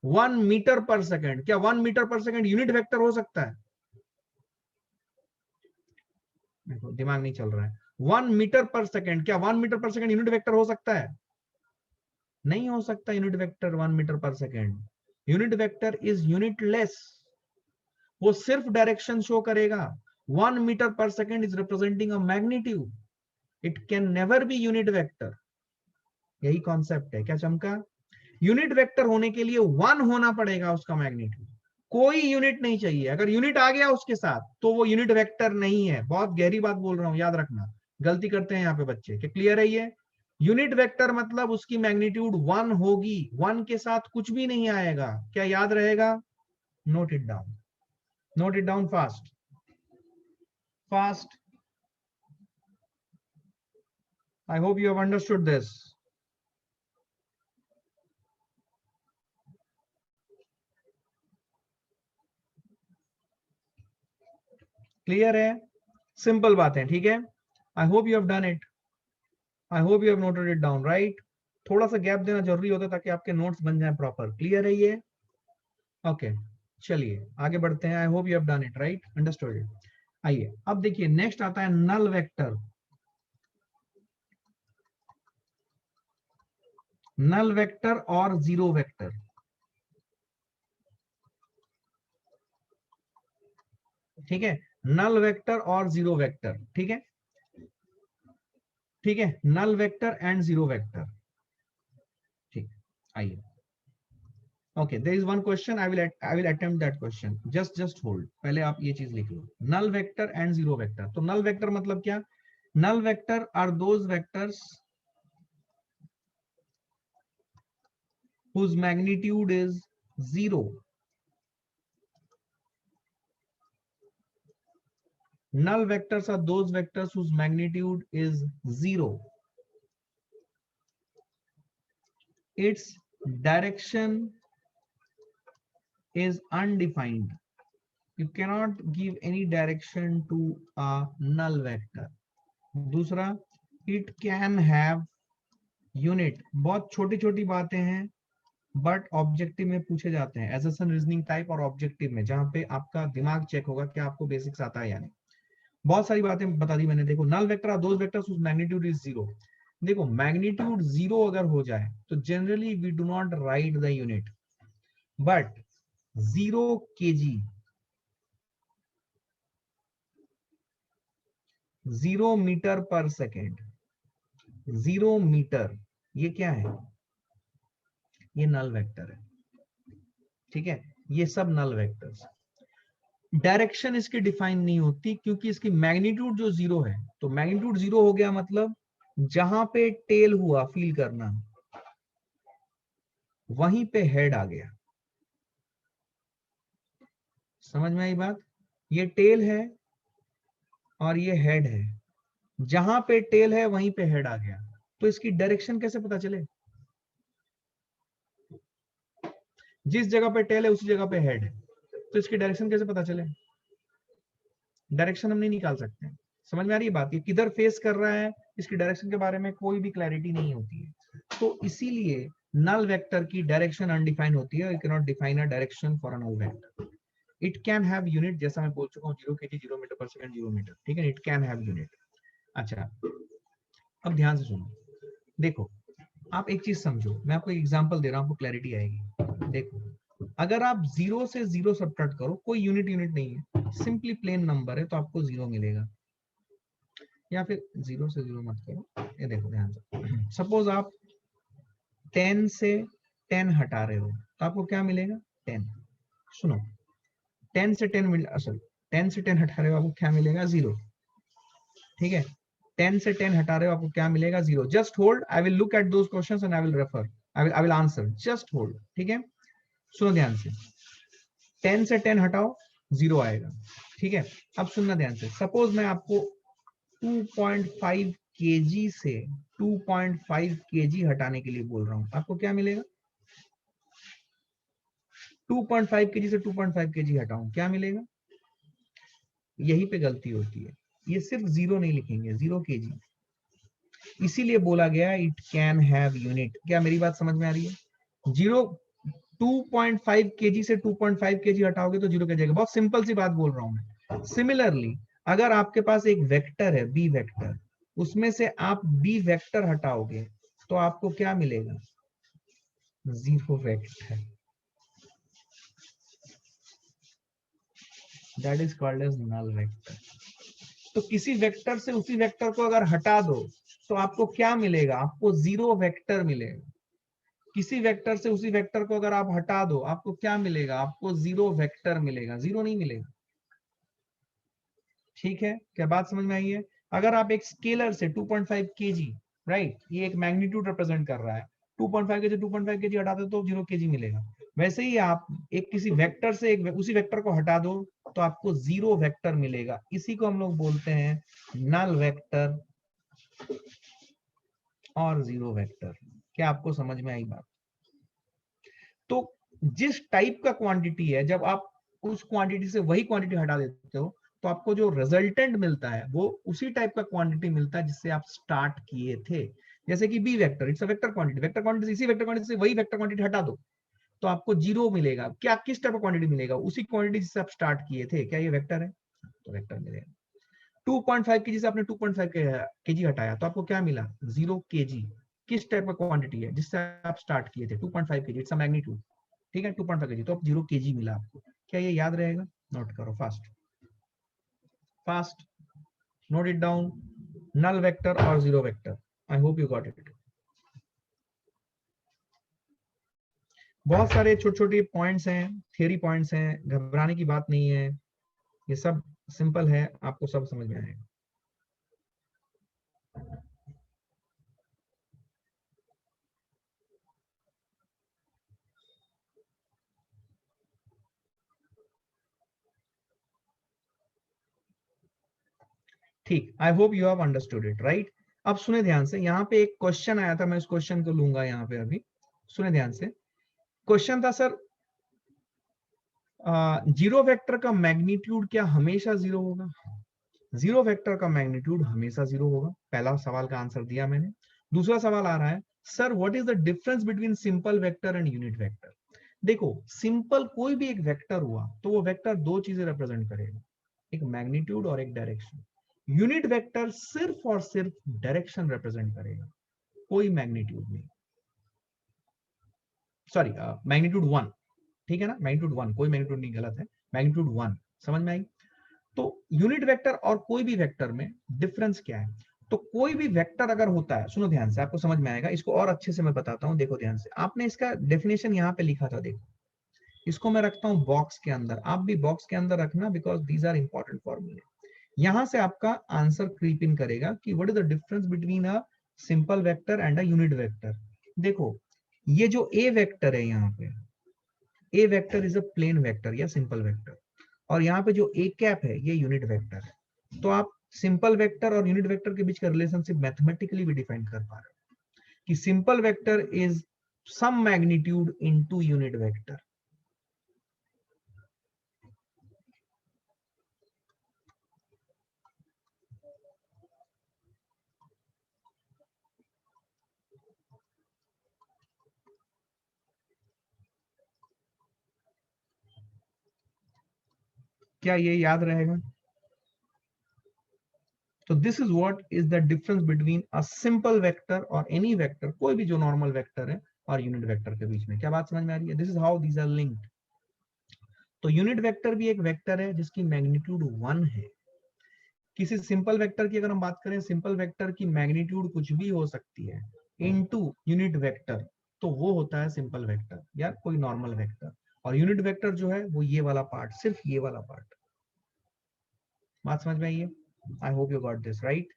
1 मीटर पर सेकेंड, क्या 1 metre per second unit vector हो सकता है? देखो दिमाग नहीं चल रहा है। 1 मीटर पर सेकेंड, क्या 1 metre per second unit vector हो सकता है? नहीं हो सकता unit vector 1 metre per second. Unit vector is unitless, वो सिर्फ डायरेक्शन शो करेगा। 1 metre per second is representing a magnitude, it can never be unit vector. यही कॉन्सेप्ट है। क्या चमका? यूनिट वेक्टर होने के लिए 1 होना पड़ेगा उसका मैग्नीट्यूड, कोई यूनिट नहीं चाहिए। अगर यूनिट आ गया उसके साथ तो वो यूनिट वेक्टर नहीं है। बहुत गहरी बात बोल रहा हूं, याद रखना, गलती करते हैं यहाँ पे बच्चे। क्या क्लियर है ये? यूनिट वेक्टर मतलब उसकी मैग्नीट्यूड 1 होगी, 1 के साथ कुछ भी नहीं आएगा। क्या याद रहेगा? Note it down, note it down fast fast. I hope you have understood this. Clear है? सिंपल बात है, ठीक है। I hope you have done it, I hope you have noted it down, right? थोड़ा सा गैप देना जरूरी होता है ताकि आपके नोट्स बन जाए प्रॉपर। क्लियर है ये? ओके, चलिए आगे बढ़ते हैं। I hope you have done it, right, understood it. आइए अब देखिए, नेक्स्ट आता है नल वेक्टर। नल वेक्टर और जीरो वेक्टर, ठीक है, नल वेक्टर और जीरो वेक्टर, ठीक है, ठीक है, null vector and zero vector, ठीक। आइए, okay, there is one question, I will attempt that question, just hold, पहले आप ये चीज लिख लो, null vector and zero vector. तो नल वेक्टर मतलब क्या? Null vector are those vectors whose magnitude is 0. Null vectors are those vectors whose magnitude is 0. Its direction is undefined. You cannot give any direction to a null vector. दूसरा, it can have unit. बहुत छोटी छोटी बातें हैं but objective में पूछे जाते हैं, एसएसएन रीजनिंग टाइप और ऑब्जेक्टिव में, जहां पे आपका दिमाग चेक होगा कि आपको बेसिक्स आता है या नहीं। बहुत सारी बातें बता दी मैंने। देखो, null vector are those vectors whose magnitude is 0। देखो, मैग्नीट्यूड 0 अगर हो जाए तो generally we do not write the unit, but 0 kg, 0 metre per second, 0 metre, ये क्या है? ये नल वेक्टर है, ठीक है, ये सब नल वेक्टर्स। डायरेक्शन इसकी डिफाइन नहीं होती क्योंकि इसकी मैग्नीट्यूड जो 0 है, तो मैग्नीट्यूड 0 हो गया मतलब जहां पे टेल हुआ, फील करना, वहीं पे हेड आ गया। समझ में आई बात? ये टेल है और ये हेड है, जहां पे टेल है वहीं पे हेड आ गया, तो इसकी डायरेक्शन कैसे पता चले? जिस जगह पे टेल है उसी जगह पे हेड है, तो इसकी डायरेक्शन कैसे पता चले? डायरेक्शन हम नहीं निकाल सकते। समझ में आ रही है बात? ये किधर फेस कर रहा है, इसकी डायरेक्शन के बारे में कोई भी क्लैरिटी नहीं होती है। तो इसीलिए नल वेक्टर की डायरेक्शन अनडिफाइंड होती है, you can not define a direction for a null vector. It can have unit, जैसा मैं बोल चुका हूँ 0 kg 0 metre per second 0 metre, ठीक है, इट कैन हैव यूनिट। अच्छा अब ध्यान से सुनो, देखो आप एक चीज समझो, मैं आपको एग्जांपल दे रहा हूं, आपको क्लैरिटी आएगी। देखो अगर आप 0 से 0 सब्ट्रैक्ट करो, कोई यूनिट नहीं है, सिंपली प्लेन नंबर है, तो आपको 0 मिलेगा। या फिर 0 से 0 मत करो, ये देखो ध्यान से, सपोज आप 10 से 10 हटा रहे हो तो आपको क्या मिलेगा 10। सुनो 10 से 10 सॉरी 10 से 10 हटा रहे हो आपको क्या मिलेगा 0, ठीक है। 10 से 10 हटा रहे हो आपको क्या मिलेगा 0। Just hold, I will look at those questions and I will refer, I will answer, just hold, ठीक है। सुनो ध्यान से, 10 से 10 हटाओ 0 आएगा, ठीक है। अब सुनना ध्यान से, सपोज मैं आपको 2.5 kg से 2.5 kg हटाने के लिए बोल रहा हूं, आपको क्या मिलेगा 2.5 kg से 2.5 kg हटाऊं क्या मिलेगा। यहीं पे गलती होती है, ये सिर्फ 0 नहीं लिखेंगे, 0 kg, इसीलिए बोला गया इट कैन हैव यूनिट। क्या मेरी बात समझ में आ रही है। 2.5 kg से 2.5 kg हटाओगे तो 0 जाएगा, बहुत सिंपल सी बात बोल रहा हूं मैं। सिमिलरली अगर आपके पास एक वेक्टर है बी वेक्टर, उसमें से आप बी वेक्टर हटाओगे तो आपको क्या मिलेगा 0 vector, that is called as null vector. तो किसी वेक्टर से उसी वेक्टर को अगर हटा दो तो आपको क्या मिलेगा, आपको 0 वेक्टर मिलेगा। किसी वेक्टर से उसी वेक्टर को अगर आप हटा दो आपको क्या मिलेगा, आपको 0 वेक्टर मिलेगा, 0 नहीं मिलेगा। ठीक है, क्या बात समझ में आई है। अगर आप एक स्केलर से 2.5 kg, राइट, ये एक मैग्नीट्यूड रिप्रेजेंट कर रहा है, 2.5 के 2.5 kg हटा दो तो 0 kg मिलेगा। वैसे ही आप एक किसी वेक्टर से उसी वेक्टर को हटा दो तो आपको 0 वेक्टर मिलेगा। इसी को हम लोग बोलते हैं नल वेक्टर और 0 वेक्टर। क्या आपको समझ में आई बात। तो जिस टाइप का क्वांटिटी है, जब आप उस क्वांटिटी से वही क्वांटिटी हटा देते हो तो आपको जो रिजल्टेंट मिलता है वो उसी टाइप का क्वांटिटी मिलता है जिससे आप स्टार्ट किए थे। जैसे कि B vector, it's a vector quantity, vector quantity इसी वेक्टर क्वांटिटी से वही वेक्टर क्वांटिटी हटा दो तो आपको 0 मिलेगा। क्या किस टाइप का क्वांटिटी मिलेगा, उसी क्वांटिटी जिससे आप स्टार्ट किए थे। क्या ये वेक्टर है, तो वेक्टर मिलेगा। 2.5 kg से आपने 2.5 kg हटाया तो आपको क्या मिला 0 kg। किस टाइप का क्वांटिटी है जिससे आप स्टार्ट किए थे 2.5 kg, इट्स अ मैग्नीट्यूड, ठीक है 2.5 kg, तो अब 0 kg मिला आपको। क्या ये याद रहेगा, नोट करो fast fast, note it down, null vector और 0 vector. I hope you got it. बहुत सारे छोटे छोटे पॉइंट्स हैं, थियरी पॉइंट्स हैं, घबराने की बात नहीं है, ये सब सिंपल है, आपको सब समझ में आएगा। ठीक, आई hope you have understood it, right. अब सुने ध्यान से, यहाँ पे एक क्वेश्चन आया था, मैं इस क्वेश्चन को लूंगा यहाँ पे अभी। सुने ध्यान से, क्वेश्चन था सर 0 वेक्टर का मैग्नीट्यूड क्या हमेशा 0 होगा। 0 वेक्टर का मैग्नीट्यूड हमेशा 0 होगा, पहला सवाल का आंसर दिया मैंने। दूसरा सवाल आ रहा है, sir what is the difference between simple vector and unit vector. देखो सिंपल कोई भी एक वेक्टर हुआ तो वो वेक्टर दो चीजें रिप्रेजेंट करेगा, एक मैग्नीट्यूड और एक डायरेक्शन। यूनिट वेक्टर सिर्फ और सिर्फ डायरेक्शन रिप्रेजेंट करेगा, कोई मैग्नीट्यूड नहीं, सॉरी मैग्नीट्यूड 1, ठीक है ना, मैग्नीट्यूड 1, कोई मैग्नीट्यूड नहीं, गलत है, मैग्नीट्यूड 1। समझ में आई। तो यूनिट वेक्टर और कोई भी वेक्टर में डिफरेंस क्या है। तो कोई भी वेक्टर अगर होता है, सुनो ध्यान से आपको समझ में आएगा, इसको और अच्छे से मैं बताता हूं, देखो ध्यान से। आपने इसका डेफिनेशन यहाँ पे लिखा था, देखो इसको मैं रखता हूं बॉक्स के अंदर, आप भी बॉक्स के अंदर रखना, बिकॉज दीज आर इंपॉर्टेंट फॉर्मूले। यहां से आपका आंसर क्रीप इन करेगा कि what is the difference between a simple vector and a unit vector. देखो ये जो ए वेक्टर है, यहाँ पे A vector is a plain vector या सिंपल वेक्टर, और यहाँ पे जो ए कैप है ये यूनिट वेक्टर है। तो आप सिंपल वेक्टर और यूनिट वेक्टर के बीच का रिलेशनशिप मैथमेटिकली भी डिफाइन कर पा रहे हो कि simple vector is some magnitude into unit vector. क्या ये याद रहेगा? तो this is what is the difference between a simple vector और एनी वेक्टर, कोई भी जो नॉर्मल वेक्टर है, और यूनिट वेक्टर के बीच में। क्या बात समझ में आ रही है? This is how these are linked. तो यूनिट वेक्टर भी एक वेक्टर है जिसकी मैग्नीट्यूड 1 है। किसी सिंपल वेक्टर की अगर हम बात करें, सिंपल वेक्टर की मैग्नीट्यूड कुछ भी हो सकती है इनटू यूनिट वेक्टर, तो वो होता है सिंपल वेक्टर या कोई नॉर्मल वेक्टर। और यूनिट वेक्टर जो है वो ये वाला पार्ट, सिर्फ ये वाला पार्ट। बात समझ में आई है? I hope you got this right.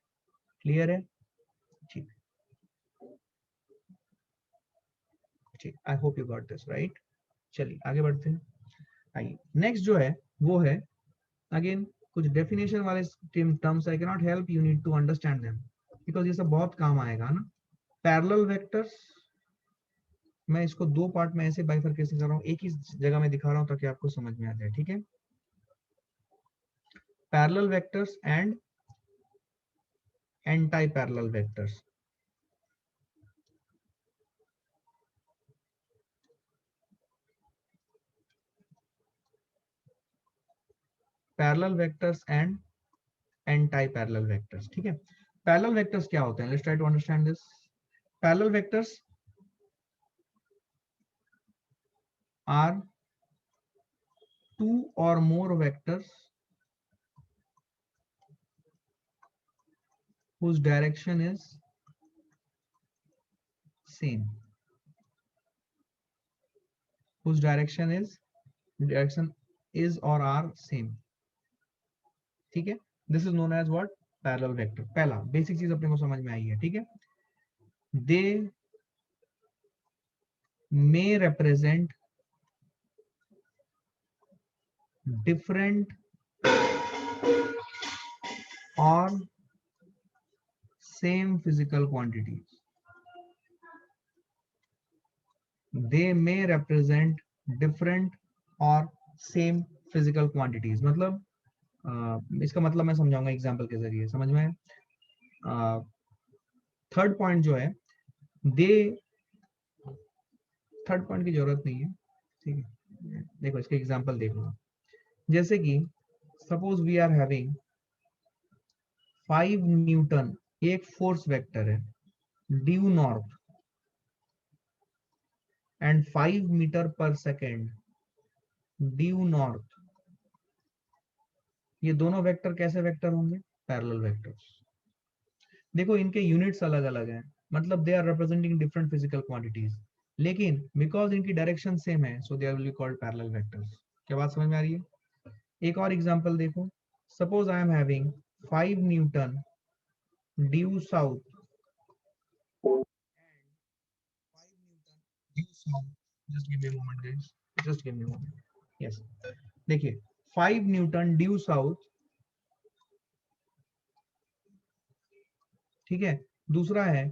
Clear है? ठीक ठीक, आई hope you got this right. चलिए आगे बढ़ते हैं। आइए नेक्स्ट जो है वो है, अगेन कुछ डेफिनेशन वाले terms I can not help, you need to understand them because ये सब बहुत काम आएगा ना। पैरेलल वेक्टर्स, मैं इसको दो पार्ट में ऐसे बाइफरकेशन कर रहा हूँ, एक ही जगह में दिखा रहा हूँ ताकि आपको समझ में आ जाए, ठीक है? Parallel vectors and anti parallel vectors. Parallel vectors and anti parallel vectors, ठीक है? पैरेलल वेक्टर्स क्या होते हैं? Let's try to understand this. Parallel vectors are two or more vectors whose direction is same, whose direction is or are same, ठीक है? This is known as what? Parallel vector. पहला basic चीज अपने को समझ में आई है, ठीक है? दे मे represent different or same physical quantities. They may represent different or same physical quantities. मतलब इसका मतलब मैं समझाऊंगा एग्जांपल के जरिए, समझ में? थर्ड पॉइंट जो है, दे, थर्ड पॉइंट की जरूरत नहीं है, ठीक है? देखो इसके एग्जांपल देखो, जैसे कि suppose we are having 5 newton, एक फोर्स वेक्टर है due north and 5 meter per second due north. ये दोनों वेक्टर कैसे वेक्टर होंगे? Parallel vectors. देखो इनके यूनिट्स अलग अलग हैं, मतलब they are representing different physical quantities, लेकिन बिकॉज इनकी डायरेक्शन सेम है so they are will be called parallel vectors. क्या बात समझ में आ रही है? एक और एग्जांपल देखो, suppose I am having 5 newton due south, 5 newton due south, just give me a moment guys, just give me a moment. Yes, देखिए 5 न्यूटन ड्यू साउथ, ठीक है? दूसरा है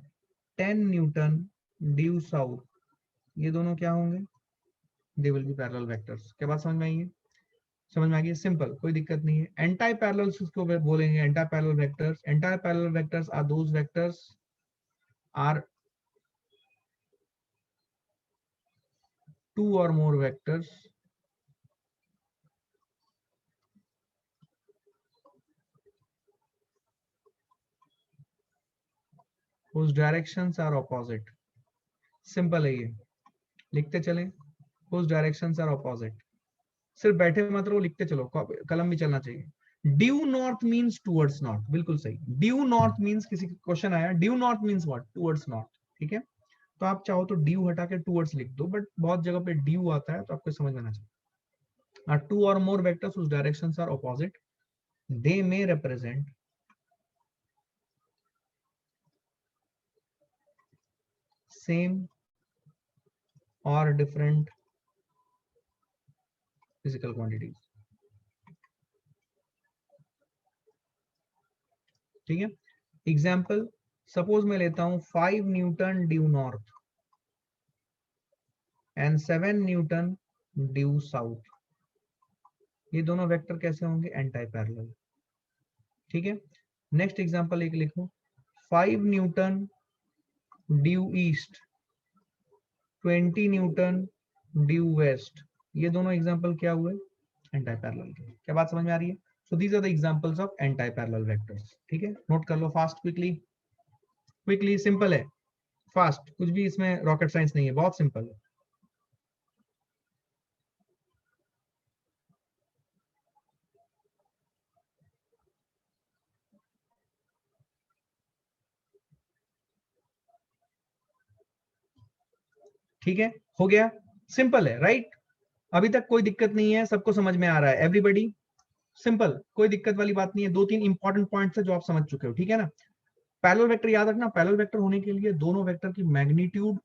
10 न्यूटन ड्यू साउथ, ये दोनों क्या होंगे? They will be parallel vectors. क्या बात समझ में आई है? समझ में आ गई? सिंपल, कोई दिक्कत नहीं है। एंटी पैरेलल किसको बोलेंगे? Anti parallel vectors. Anti parallel vectors are those vectors are two or more vectors whose directions are opposite। Simple है ये, लिखते चलें, whose directions are opposite। सिर्फ बैठे मत रहो, लिखते चलो, कलम भी चलना चाहिए। Due north means towards north, बिल्कुल सही। ड्यू नॉर्थ मीन्स, किसी क्वेश्चन आया due north means what? Towards north, ठीक है? तो आप चाहो तो ड्यू हटा के टूवर्ड्स लिख दो, बट बहुत जगह पे ड्यू आता है तो आपको समझ में आना चाहिए। टू और मोर vectors whose directions are opposite, they may represent same or different physical quantities, ठीक है? एग्जाम्पल, सपोज मैं लेता हूं 5 newton due north and 7 Newton due south, ये दोनों वेक्टर कैसे होंगे? एंटी पैरेलल, ठीक है? नेक्स्ट एग्जांपल एक लिखो, 5 newton due east, 20 newton due west, ये दोनों एग्जांपल क्या हुए? एंटी पैरेलल के। क्या बात समझ में आ रही है? So these are the examples of anti parallel vectors. ठीक है, नोट कर लो फास्ट, क्विकली क्विकली, सिंपल है, फास्ट, कुछ भी इसमें रॉकेट साइंस नहीं है, बहुत सिंपल है। ठीक है, हो गया, सिंपल है, राइट? अभी तक कोई दिक्कत नहीं है, सबको समझ में आ रहा है, एवरीबडी? सिंपल, कोई दिक्कत वाली बात नहीं है। दो तीन इंपॉर्टेंट पॉइंट्स है जो आप समझ चुके हो, ठीक है ना? पैरेलल वेक्टर याद रखना, पैरेलल वेक्टर होने के लिए दोनों वेक्टर की मैग्नीट्यूड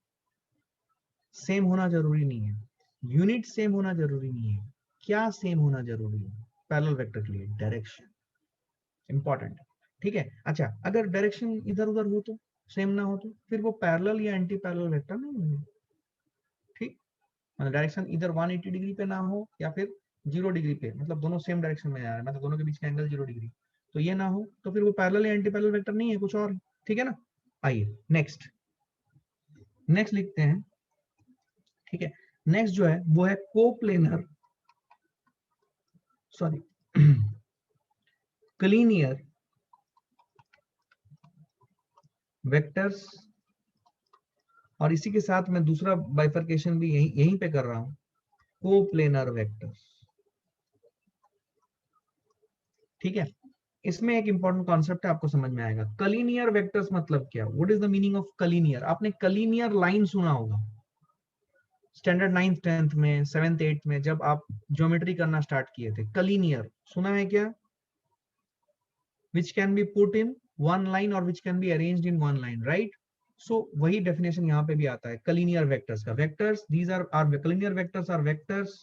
सेम होना जरूरी नहीं है, यूनिट सेम होना जरूरी नहीं है। क्या सेम होना जरूरी है पैरेलल वेक्टर के लिए? डायरेक्शन इंपॉर्टेंट है, ठीक है? अच्छा, अगर डायरेक्शन इधर उधर हो तो, सेम ना हो तो, फिर वो पैरेलल या एंटी पैरेलल वेक्टर नहीं है। ठीक, मतलब डायरेक्शन इधर 180 डिग्री पे ना हो या फिर 0 डिग्री पे, मतलब दोनों सेम डायरेक्शन में जा रहा है, मतलब दोनों के बीच का एंगल 0 डिग्री, तो ये ना हो तो फिर वो पैरेलल या एंटी पैरेलल वेक्टर नहीं है, कुछ और। ठीक है ना? आइए नेक्स्ट, नेक्स्ट लिखते हैं। ठीक है, नेक्स्ट जो है वो है कोप्लेनर, सॉरी कलीनियर वेक्टर्स, और इसी के साथ मैं दूसरा बाइफर्केशन भी यहीं यहीं पे कर रहा हूं, कोप्लेनर वेक्टर्स। ठीक है, इसमें एक इंपॉर्टेंट कॉन्सेप्ट है, आपको समझ में आएगा। कलीनियर वेक्टर्स मतलब क्या? What is the meaning of collinear? आपने कलीनियर लाइन सुना होगा स्टैंडर्ड 9th 10th में, 7th 8th में, जब आप ज्योमेट्री करना स्टार्ट किए थे। कलीनियर सुना है क्या? Which can be put in one line or which can be arranged in one line, right? So वही डेफिनेशन यहाँ पे भी आता है कलीनियर वेक्टर्स का। Vectors, these are collinear vectors are vectors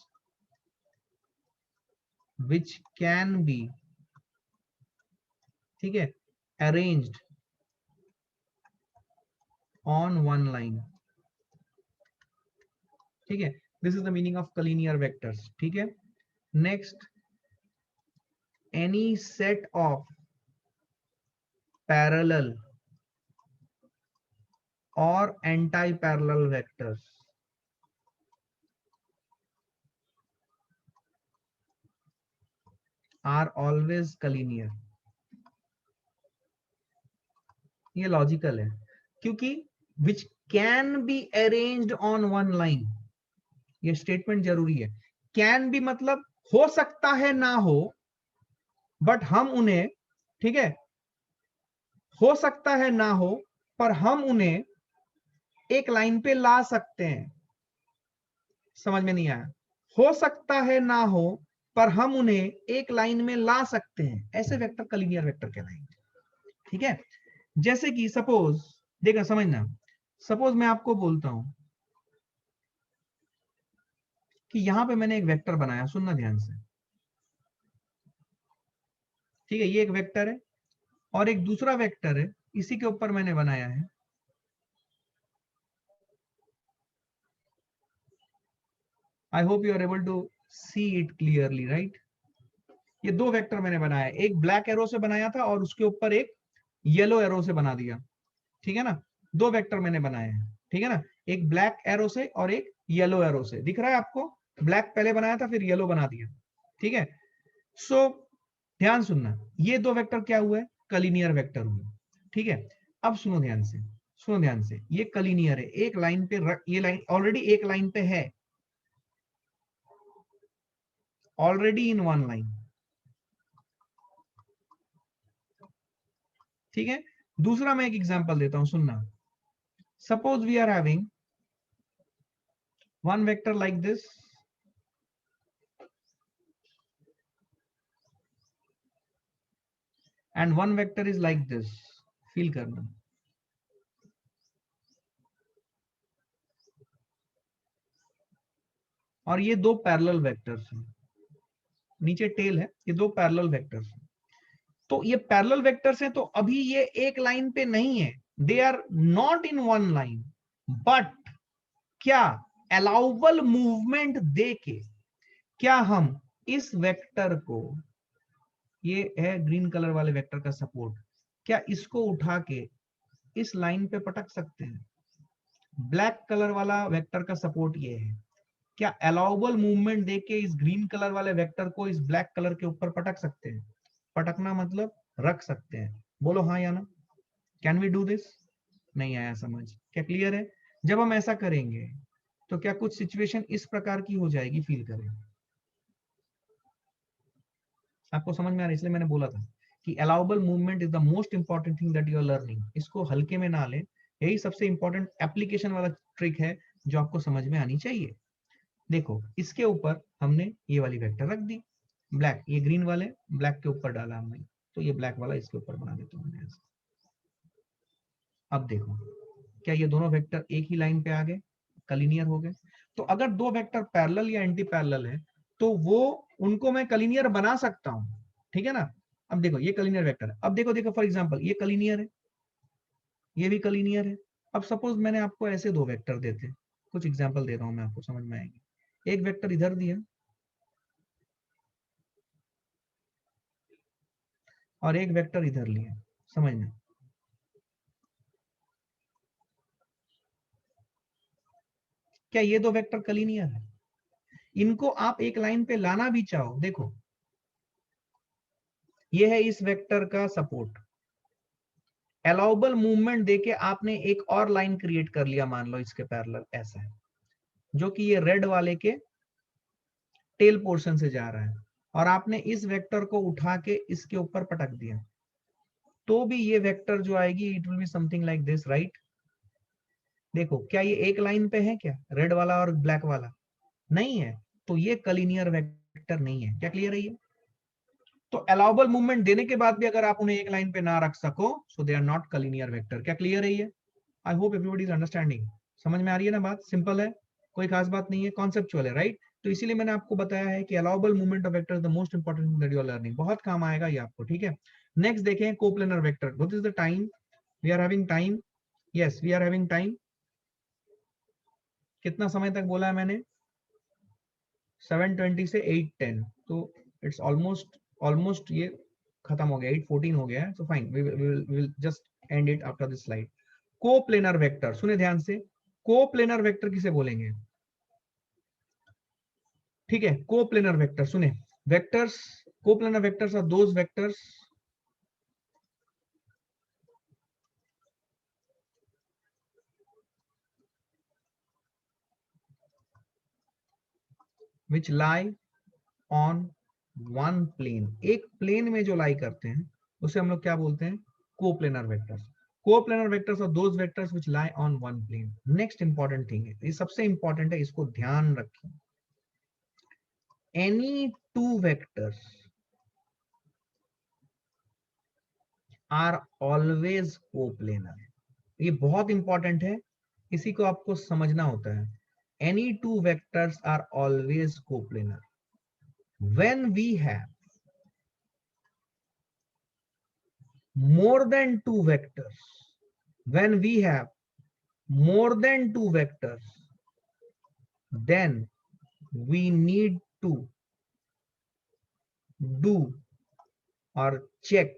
which can be, ठीक है, अरेंज्ड ऑन वन लाइन। ठीक है, this is the meaning of collinear vectors. ठीक है, next, any set of parallel और anti parallel vectors are always कलीनियर। ये logical है, क्योंकि विच can be arranged on one line, ये स्टेटमेंट जरूरी है। कैन बी मतलब हो सकता है ना हो, बट हम उन्हें, ठीक है, हो सकता है ना हो पर हम उन्हें एक लाइन पे ला सकते हैं। समझ में नहीं आया? हो सकता है ना हो पर हम उन्हें एक लाइन में ला सकते हैं, ऐसे वेक्टर कलीनियर वेक्टर कहलाएंगे। ठीक है, जैसे कि सपोज, देखना समझना, सपोज मैं आपको बोलता हूं कि यहां पे मैंने एक वेक्टर बनाया, सुनना ध्यान से। ठीक है, ये एक वेक्टर है और एक दूसरा वेक्टर है, इसी के ऊपर मैंने बनाया है। I hope you are able to see it clearly, right? ये दो वेक्टर मैंने बनाया, एक ब्लैक एरो से बनाया था और उसके ऊपर एक येलो एरो से बना दिया। ठीक है ना? दो वेक्टर मैंने बनाए हैं, ठीक है ना? एक ब्लैक एरो से और एक येलो एरो से। दिख रहा है आपको? ब्लैक पहले बनाया था फिर येलो बना दिया। ठीक है, सो ध्यान सुनना, ये दो वेक्टर क्या हुए? कलीनियर वेक्टर हुए। ठीक है, अब सुनो ध्यान से, सुनो ध्यान से, ये कलीनियर है, एक लाइन पे ये लाइन ऑलरेडी एक लाइन पे है, ऑलरेडी इन वन लाइन। ठीक है, दूसरा मैं एक एग्जांपल देता हूं, सुनना। Suppose we are having one vector like this and one vector is like this, feel करना। और ये दो पैरेलल वेक्टर्स हैं, नीचे टेल है, ये दो पैरेलल वेक्टर्स हैं। तो ये पैरेलल वेक्टर्स हैं, तो अभी ये एक लाइन पे नहीं है, they are not in one line, but क्या अलाउबल मूवमेंट दे के क्या हम इस वेक्टर को, ये है ग्रीन कलर वाले वेक्टर का सपोर्ट, क्या इसको उठा के इस लाइन पे पटक सकते हैं? ब्लैक कलर वाला वेक्टर का सपोर्ट ये है, क्या अलाउबल मूवमेंट देके इस ग्रीन कलर वाले वेक्टर को इस ब्लैक कलर के ऊपर पटक सकते हैं? पटकना मतलब रख सकते हैं। बोलो हाँ या ना, कैन वी डू दिस? नहीं आया समझ? क्या क्लियर है? जब हम ऐसा करेंगे तो क्या कुछ सिचुएशन इस प्रकार की हो जाएगी, फील करें। आपको समझ में आ रहा है? इसलिए मैंने बोला था कि allowable movement is the most important thing that you are learning. इसको हल्के में ना लें, यही सबसे इंपॉर्टेंट एप्लीकेशन वाला ट्रिक है जो आपको समझ में आनी चाहिए। देखो इसके ऊपर हमने ये वाली वेक्टर रख दी ब्लैक, ये ग्रीन वाले ब्लैक के ऊपर डाला हमने, तो ये ब्लैक वाला इसके ऊपर बना देता हूं ऐसे। अब देखो क्या ये दोनों वेक्टर एक ही लाइन पे आ गए, कलिनियर हो गए? तो अगर दो वेक्टर पैरेलल या एंटी पैरेलल है तो वो उनको मैं कलिनियर बना सकता हूं, ठीक है ना। अब देखो ये कलिनियर वेक्टर है, अब देखो देखो फॉर एग्जांपल ये कलिनियर है, ये भी कलिनियर है। अब सपोज मैंने आपको ऐसे दो वेक्टर देते, कुछ एग्जांपल दे रहा हूं मैं, आपको समझ में आएगी। एक वेक्टर इधर दिया और एक वेक्टर इधर लिया, समझना। क्या ये दो वेक्टर कलिनियर है? इनको आप एक लाइन पे लाना भी चाहो, देखो ये है इस वेक्टर का सपोर्ट, अलाउबल मूवमेंट देके आपने एक और लाइन क्रिएट कर लिया, मान लो इसके पैरेलल ऐसा है, जो कि ये रेड वाले के टेल पोर्शन से जा रहा है, और आपने इस वेक्टर को उठा के इसके ऊपर पटक दिया, तो भी ये वेक्टर जो आएगी it will be something like this, right? देखो क्या ये एक लाइन पे है क्या, रेड वाला और ब्लैक वाला? नहीं है, तो ये कलिनियर वेक्टर नहीं है। क्या क्लियर है ये? तो अलाउबल मूवमेंट देने के बाद भी अगर आप उन्हें एक लाइन पे ना रख सको, सो दे आर नॉट कलिनियर वेक्टर। क्या क्लियर है ये? I hope everybody is understanding. समझ में आ रही है ना बात? सिंपल है, कोई खास बात नहीं है, कॉन्सेप्चुअल है, राइट? तो इसीलिए मैंने आपको बताया है कि allowable movement of vector is the most important thing that you are learning. बहुत काम आएगा ये आपको, ठीक है। नेक्स्ट देखें coplanar vector. What is the time? We are having time, yes we are having time. कितना समय तक बोला है मैंने? 7:20 से 8:10, तो इट्स ऑलमोस्ट ऑलमोस्ट ये खत्म हो गया, 8:14 हो गया है, so fine we will just end it after this slide. Coplanar vector सुने ध्यान से, कोप्लेनर वेक्टर किसे बोलेंगे? ठीक है, कोप्लेनर वेक्टर सुने, vectors, coplanar vectors are those vectors which lie on one plane। एक प्लेन में जो लाई करते हैं उसे हम लोग क्या बोलते हैं? Coplanar vectors. Coplanar vectors are those vectors which lie on one plane। Next important thing है, ये सबसे इंपॉर्टेंट है, इसको ध्यान रखिए। Any two vectors are always coplanar. ये बहुत इंपॉर्टेंट है, इसी को आपको समझना होता है। Any two vectors are always coplanar when we have more than two vectors, when we have more than two vectors, then we need to do or check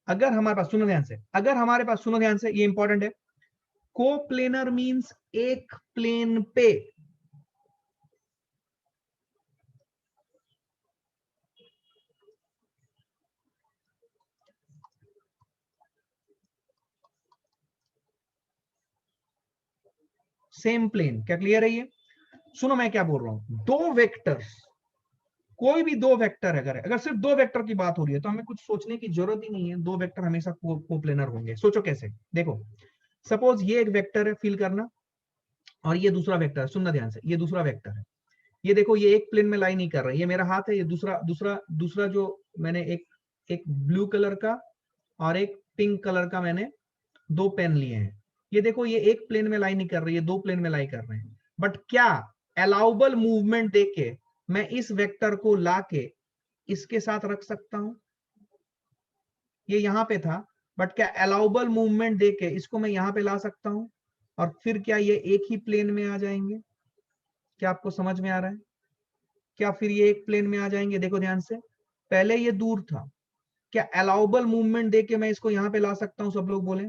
अगर हमारे पास, सुनो ध्यान से, अगर हमारे पास, सुनो ध्यान से, ये इंपॉर्टेंट है, कोप्लेनर मींस एक प्लेन पे सेम प्लेन। क्या क्लियर है ये? सुनो मैं क्या बोल रहा हूं, दो वेक्टर्स, कोई भी दो वेक्टर अगर है, अगर सिर्फ दो वेक्टर की बात हो रही है तो हमें कुछ सोचने की जरूरत ही नहीं है, दो वेक्टर हमेशा कोप्लेनर होंगे। सोचो कैसे, देखो सपोज ये एक वेक्टर है, फील करना, और ये दूसरा वेक्टर है, सुनना ध्यान से, ये दूसरा वेक्टर है। ये देखो ये एक प्लेन में लाई नहीं कर रहा है, ये मेरा हाथ है, ये दूसरा दूसरा दूसरा जो मैंने एक एक ब्लू कलर का और एक पिंक कलर का मैंने दो पेन लिए हैं। ये देखो ये एक प्लेन में लाई नहीं कर रही है, दो प्लेन में लाई कर रहे हैं। बट क्या अलाउबल मूवमेंट देके मैं इस वेक्टर को लाके इसके साथ रख सकता हूं? ये यहां पे था, बट क्या अलाउबल मूवमेंट देके इसको मैं यहां पे ला सकता हूं? और फिर क्या ये एक ही प्लेन में आ जाएंगे? क्या आपको समझ में आ रहा है? क्या फिर ये एक प्लेन में आ जाएंगे? देखो ध्यान से, पहले ये दूर था, क्या अलाउबल मूवमेंट देके मैं इसको यहां पे ला सकता हूं? सब लोग बोले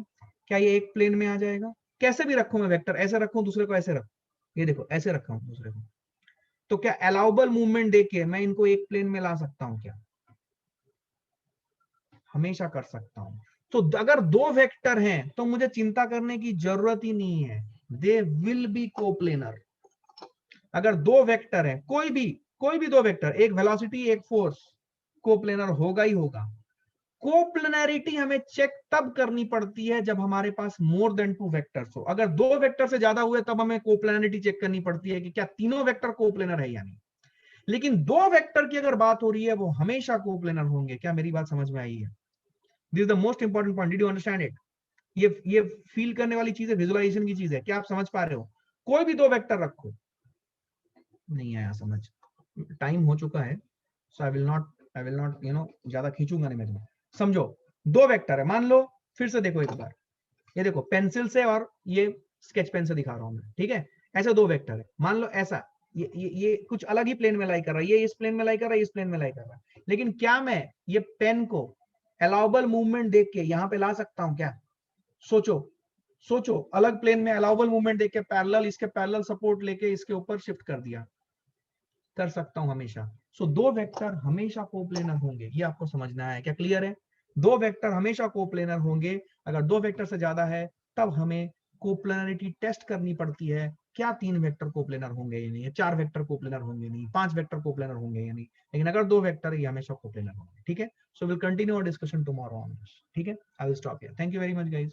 क्या ये एक प्लेन में आ जाएगा? कैसे भी रखूं मैं वेक्टर, ऐसे रखूं, दूसरे को ऐसे रखूं, ये देखो ऐसे रखा हूं दूसरे को, तो क्या अलाउबल मूवमेंट देके मैं इनको एक प्लेन में ला सकता हूं क्या? हमेशा कर सकता हूं। तो अगर दो वेक्टर हैं तो मुझे चिंता करने की जरूरत ही नहीं है, दे विल बी कोप्लेनर। अगर दो वेक्टर है, कोई भी दो वेक्टर, एक वेलोसिटी एक फोर्स, कोप्लेनर होगा ही होगा। कोप्लेनैरिटी हमें चेक तब करनी पड़ती है जब हमारे पास मोर देन टू वेक्टर्स हो। अगर दो वेक्टर से ज्यादा हुए तब हमें कोप्लेनैरिटी चेक करनी पड़ती है कि क्या तीनों वेक्टर कोप्लेनर है या नहीं। लेकिन दो वेक्टर की अगर बात हो रही है वो हमेशा कोप्लेनर होंगे। क्या मेरी बात समझ में आई है? This is the most important point, did you understand it? ये फील करने वाली चीज है, विजुअलाइजेशन की चीज है। क्या आप समझ पा रहे हो? कोई भी दो वेक्टर रखो, नहीं आया समझ, टाइम हो चुका है, सो आई विल नॉट ज्यादा खींचूंगा नहीं मैं तुम्हें। समझो, दो वेक्टर है, मान लो, फिर से देखो एक बार, ये देखो पेंसिल से और ये स्केच पेन से दिखा रहा हूं मैं, ठीक है? ऐसे दो वेक्टर है, मान लो ऐसा, ये कुछ अलग ही प्लेन में लाई कर रहा है, ये इस प्लेन में लाई कर रहा है, इस प्लेन में लाई कर रहा है। लेकिन क्या मैं ये पेन को अलाउबल मूवमेंट देख के यहां पे ला सकता हूं क्या? सोचो, सोचो, अलग प्लेन में अलाउबल मूवमेंट देख के पैरेलल, इसके पैरेलल सपोर्ट लेके इसके ऊपर शिफ्ट कर दिया, कर सकता हूं हमेशा। सो दो वेक्टर हमेशा कोप्लेनर होंगे, ये आपको समझना है। क्या क्लियर है? दो वेक्टर हमेशा कोप्लेनर होंगे। अगर दो वेक्टर से ज्यादा है तब हमें कोप्लेनरिटी टेस्ट करनी पड़ती है, क्या तीन वेक्टर कोप्लेनर होंगे या नहीं, चार वेक्टर कोप्लेनर होंगे नहीं, पांच वेक्टर कोप्लेनर होंगे या नहीं। लेकिन अगर दो वेक्टर है ये हमेशा कोप्लेनर होंगे, ठीक है? So will continue our discussion tomorrow on this, ठीक है? I will stop here, thank you very much guys.